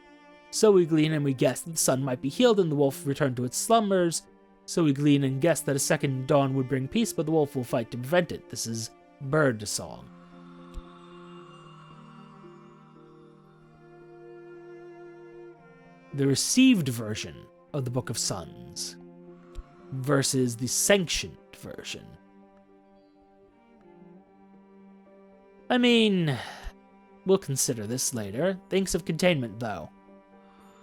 So we glean and we guess that the sun might be healed and the wolf returned to its slumbers. So we glean and guess that a second dawn would bring peace, but the wolf will fight to prevent it. This is Birdsong. The received version of the Book of Suns versus the sanctioned version. I mean, we'll consider this later. Thinks of containment, though.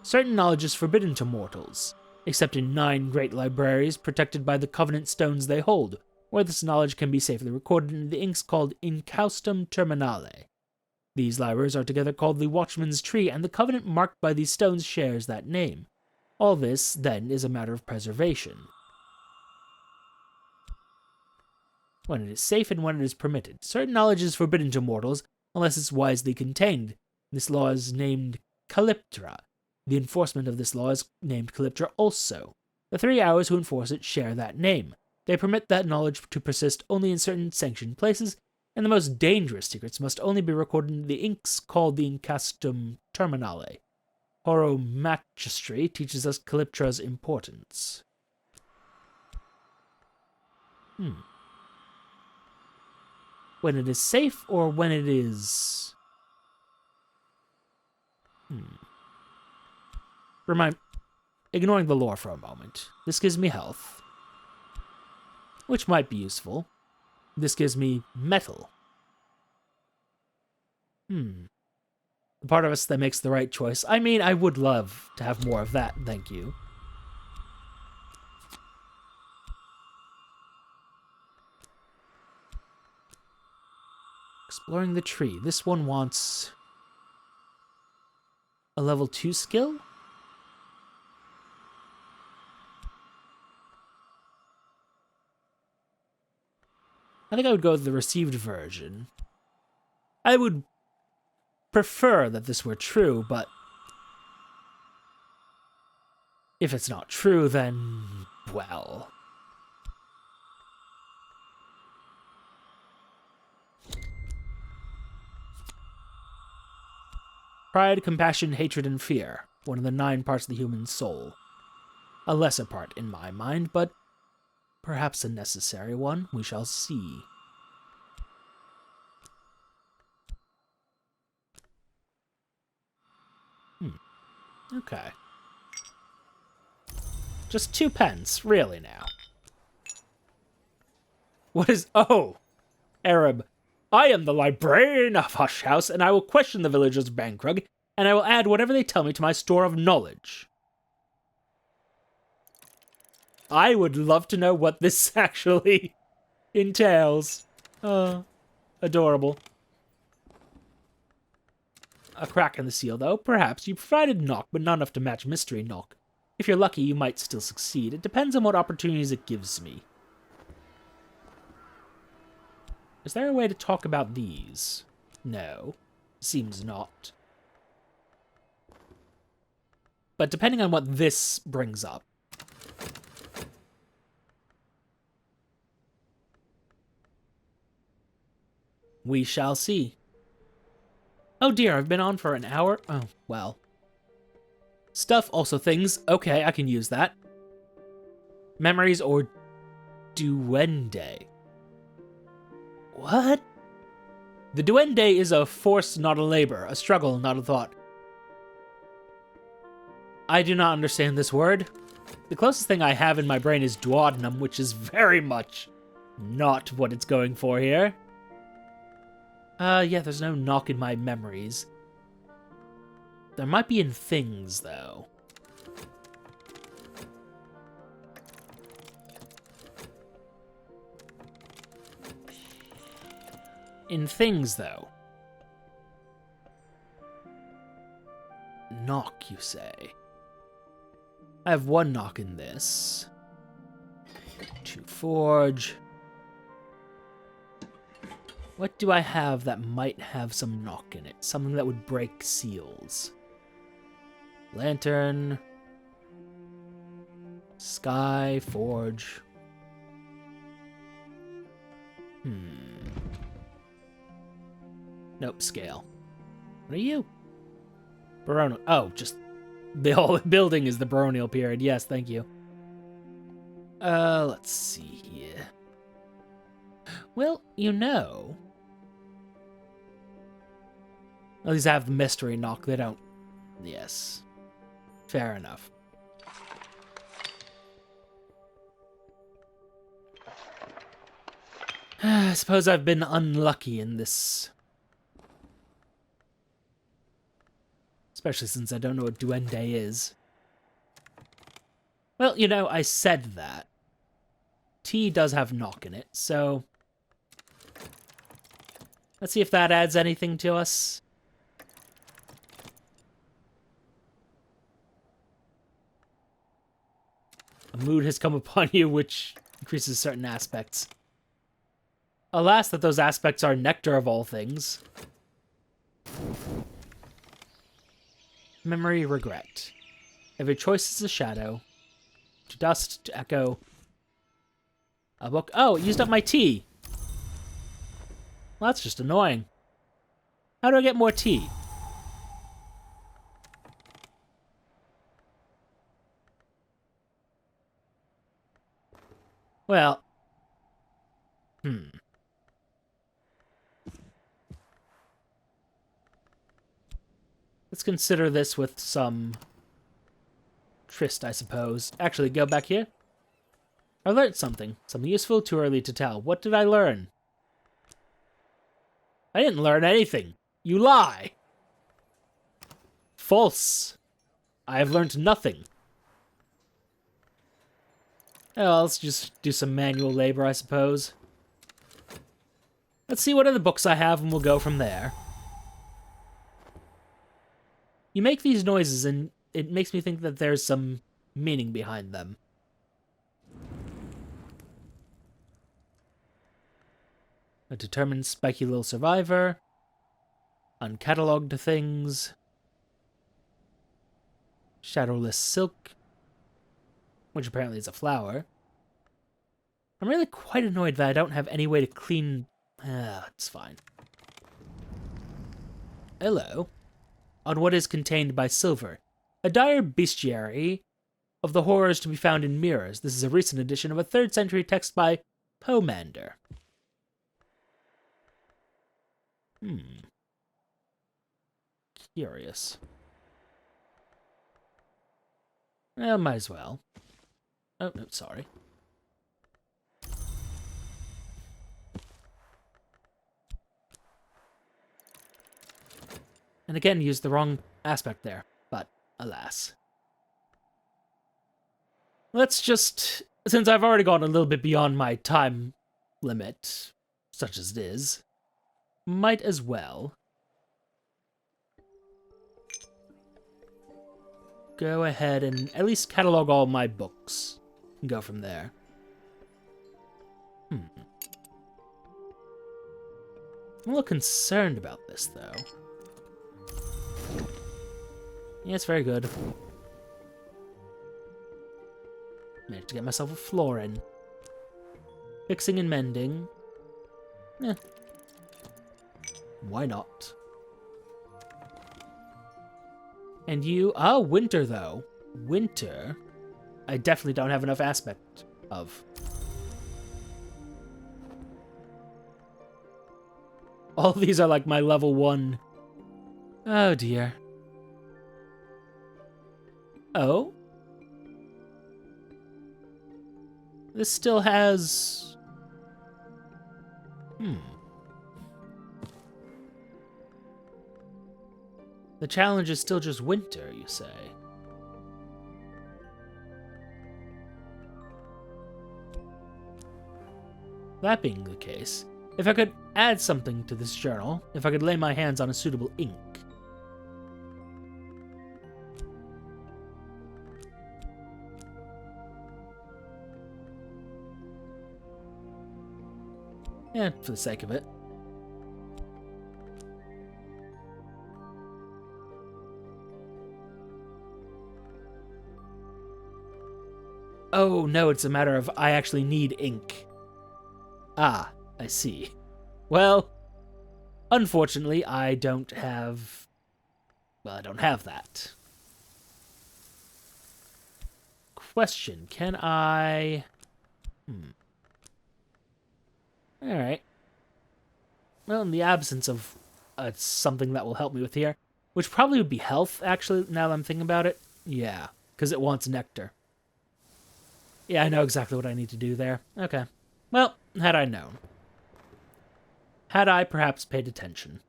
Certain knowledge is forbidden to mortals, except in 9 great libraries protected by the covenant stones they hold, where this knowledge can be safely recorded in the inks called Incaustum Terminale. These libraries are together called the Watchman's Tree, and the covenant marked by these stones shares that name. All this, then, is a matter of preservation. When it is safe and when it is permitted. Certain knowledge is forbidden to mortals, unless it's wisely contained. This law is named Calyptra. The enforcement of this law is named Calyptra also. The 3 hours who enforce it share that name. They permit that knowledge to persist only in certain sanctioned places, and the most dangerous secrets must only be recorded in the inks called the Incastum Terminale. Horrifically teaches us Calyptra's importance. When it is safe or when it is... Ignoring the lore for a moment. This gives me health, which might be useful. This gives me metal. The part of us that makes the right choice. I mean, I would love to have more of that, thank you. Exploring the tree. This one wants a level 2 skill? I think I would go with the received version. I would prefer that this were true, but if it's not true, then, well... Pride, compassion, hatred, and fear. One of the 9 parts of the human soul. A lesser part in my mind, but perhaps a necessary one. We shall see. Okay. Just 2 pence, really now. What is... Oh! Arab. I am the Librarian of Hush House, and I will question the villagers of Bankrug, and I will add whatever they tell me to my store of knowledge. I would love to know what this actually entails. Adorable. A crack in the seal, though. Perhaps you provided knock, but not enough to match mystery knock. If you're lucky, you might still succeed. It depends on what opportunities it gives me. Is there a way to talk about these? No. Seems not. But depending on what this brings up. We shall see. Oh dear, I've been on for an hour? Oh, well. Stuff, also things. Okay, I can use that. Memories or duende. What? The duende is a force, not a labor. A struggle, not a thought. I do not understand this word. The closest thing I have in my brain is duodenum, which is very much not what it's going for here. Yeah, there's no knock in my memories. There might be in things, though. In things, though. Knock, you say? I have 1 knock in this. 2 forge. What do I have that might have some knock in it? Something that would break seals. Lantern. Sky, forge. Nope, scale. What are you? Baronial. Oh, just the whole building is the baronial period. Yes, thank you. Let's see here. Well, you know. At least I have the mystery knock. They don't. Yes. Fair enough. I suppose I've been unlucky in this. Especially since I don't know what duende is. Well, you know, I said that. T does have knock in it, so... Let's see if that adds anything to us. A mood has come upon you which increases certain aspects. Alas, that those aspects are nectar of all things. Memory, regret. Every choice is a shadow. To dust, to echo. A book. Oh, it used up my tea. Well, that's just annoying. How do I get more tea? Well. Let's consider this with some tryst, I suppose. Actually, go back here. I learned something. Something useful, too early to tell. What did I learn? I didn't learn anything. You lie. False. I have learned nothing. Oh, let's just do some manual labor, I suppose. Let's see what other books I have, and we'll go from there. You make these noises, and it makes me think that there's some meaning behind them. A determined spiky little survivor. Uncatalogued things. Shadowless silk. Which apparently is a flower. I'm really quite annoyed that I don't have any way to clean... it's fine. Hello. On what is contained by silver. A dire bestiary of the horrors to be found in mirrors. This is a recent edition of a 3rd century text by Pomander. Curious. Well, might as well. Oh, no, sorry. And again, used the wrong aspect there, but alas. Let's just, since I've already gone a little bit beyond my time limit, such as it is, might as well go ahead and at least catalog all my books and go from there. I'm a little concerned about this, though. Yeah, it's very good. Managed to get myself a floor in. Fixing and mending. Eh. Why not? And you... Oh, winter, though. Winter, I definitely don't have enough aspect of. All of these are like my level 1. Oh, dear. Oh? This still has... The challenge is still just winter, you say? That being the case, if I could add something to this journal, if I could lay my hands on a suitable ink... Yeah, for the sake of it. Oh, no, it's a matter of I actually need ink. Ah, I see. Well, unfortunately, I don't have... Well, I don't have that. Question, can I... Alright. Well, in the absence of something that will help me with here, which probably would be health, actually, now that I'm thinking about it. Yeah, because it wants nectar. Yeah, I know exactly what I need to do there. Okay. Well, had I known. Had I perhaps paid attention.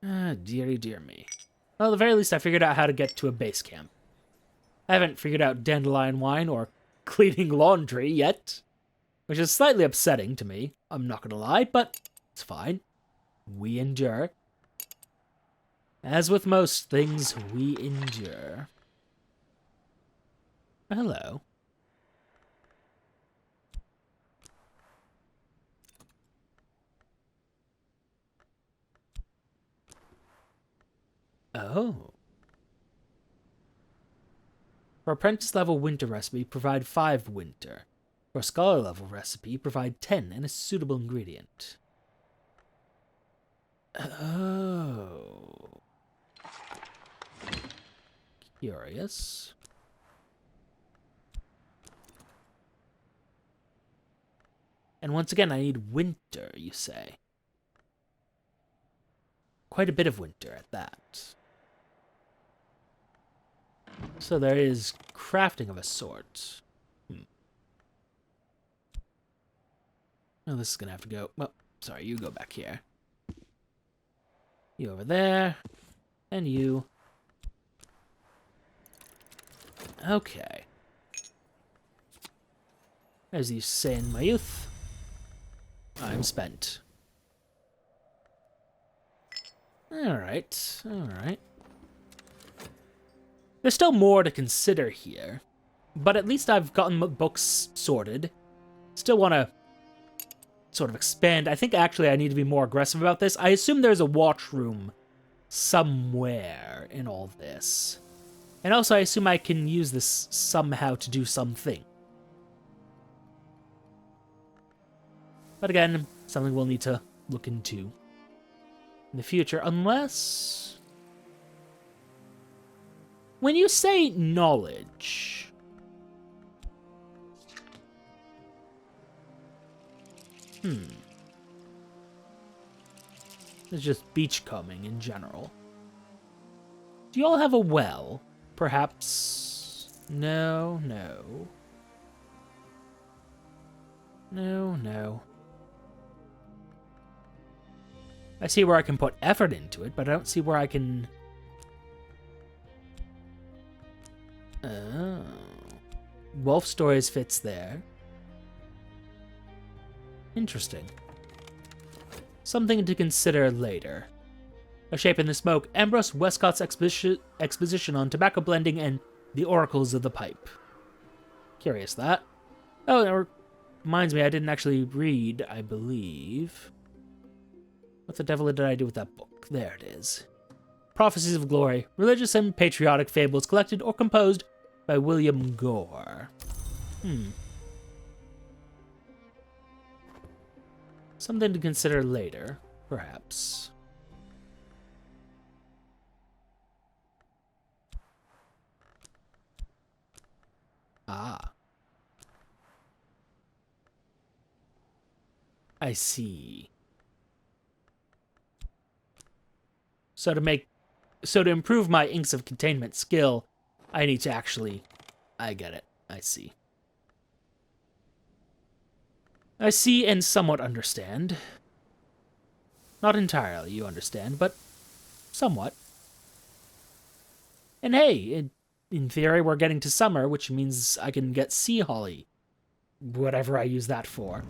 Ah, dearie dear me. Well, at the very least, I figured out how to get to a base camp. I haven't figured out dandelion wine or cleaning laundry yet, which is slightly upsetting to me, I'm not gonna lie, but it's fine. We endure. As with most things, we endure. Hello. Oh. For apprentice level winter recipe, provide 5 winter. For a scholar level recipe, provide 10 and a suitable ingredient. Oh. Curious. And once again, I need winter, you say. Quite a bit of winter at that. So there is crafting of a sort. Oh, this is gonna have to go... Well, sorry, you go back here. You over there. And you. Okay. As you say in my youth, I'm spent. Alright, alright. There's still more to consider here, but at least I've gotten books sorted. Still want to sort of expand. I think actually I need to be more aggressive about this. I assume there's a watch room somewhere in all this. And also I assume I can use this somehow to do something. But again, something we'll need to look into in the future, unless... When you say knowledge... It's just beachcombing in general. Do you all have a well? Perhaps? No. I see where I can put effort into it, but I don't see where I can... Oh. Wolf Stories fits there. Interesting. Something to consider later. A Shape in the Smoke, Ambrose Westcott's exposition on tobacco blending and the oracles of the pipe. Curious that. Oh, that reminds me, I didn't actually read, I believe. What the devil did I do with that book? There it is. Prophecies of Glory, religious and patriotic fables collected or composed by William Gore. Something to consider later, perhaps. Ah. I see. So to improve my Inks of Containment skill, I need to actually... I get it. I see. I see and somewhat understand. Not entirely, you understand, but somewhat. And hey, in theory, we're getting to summer, which means I can get sea holly. Whatever I use that for.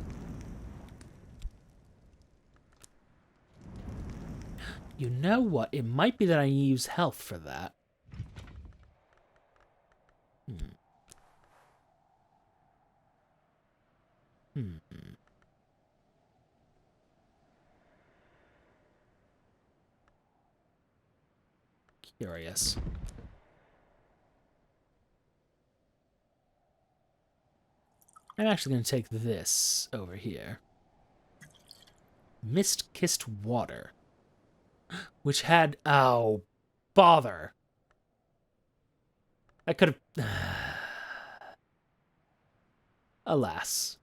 You know what? It might be that I use health for that. Curious. I'm actually going to take this over here. Mist-Kissed Water. Which had... Oh, bother. I could have... Alas.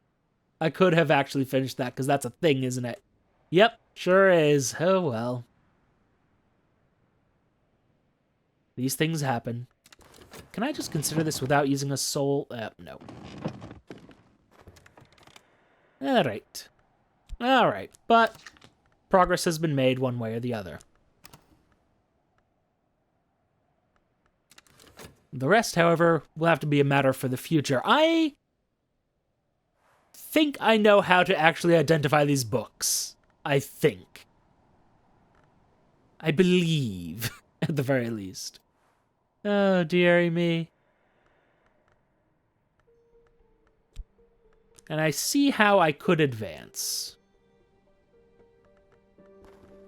I could have actually finished that, because that's a thing, isn't it? Yep, sure is. Oh, well. These things happen. Can I just consider this without using a soul? No. Alright. Alright, but progress has been made one way or the other. The rest, however, will have to be a matter for the future. I think I know how to actually identify these books. I think. I believe, at the very least. Oh, dearie me. And I see how I could advance.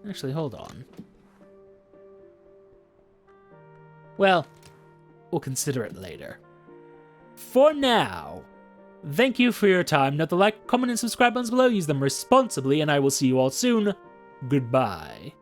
Actually, hold on. Well, we'll consider it later. For now, thank you for your time. Note the like, comment, and subscribe buttons below. Use them responsibly, and I will see you all soon. Goodbye.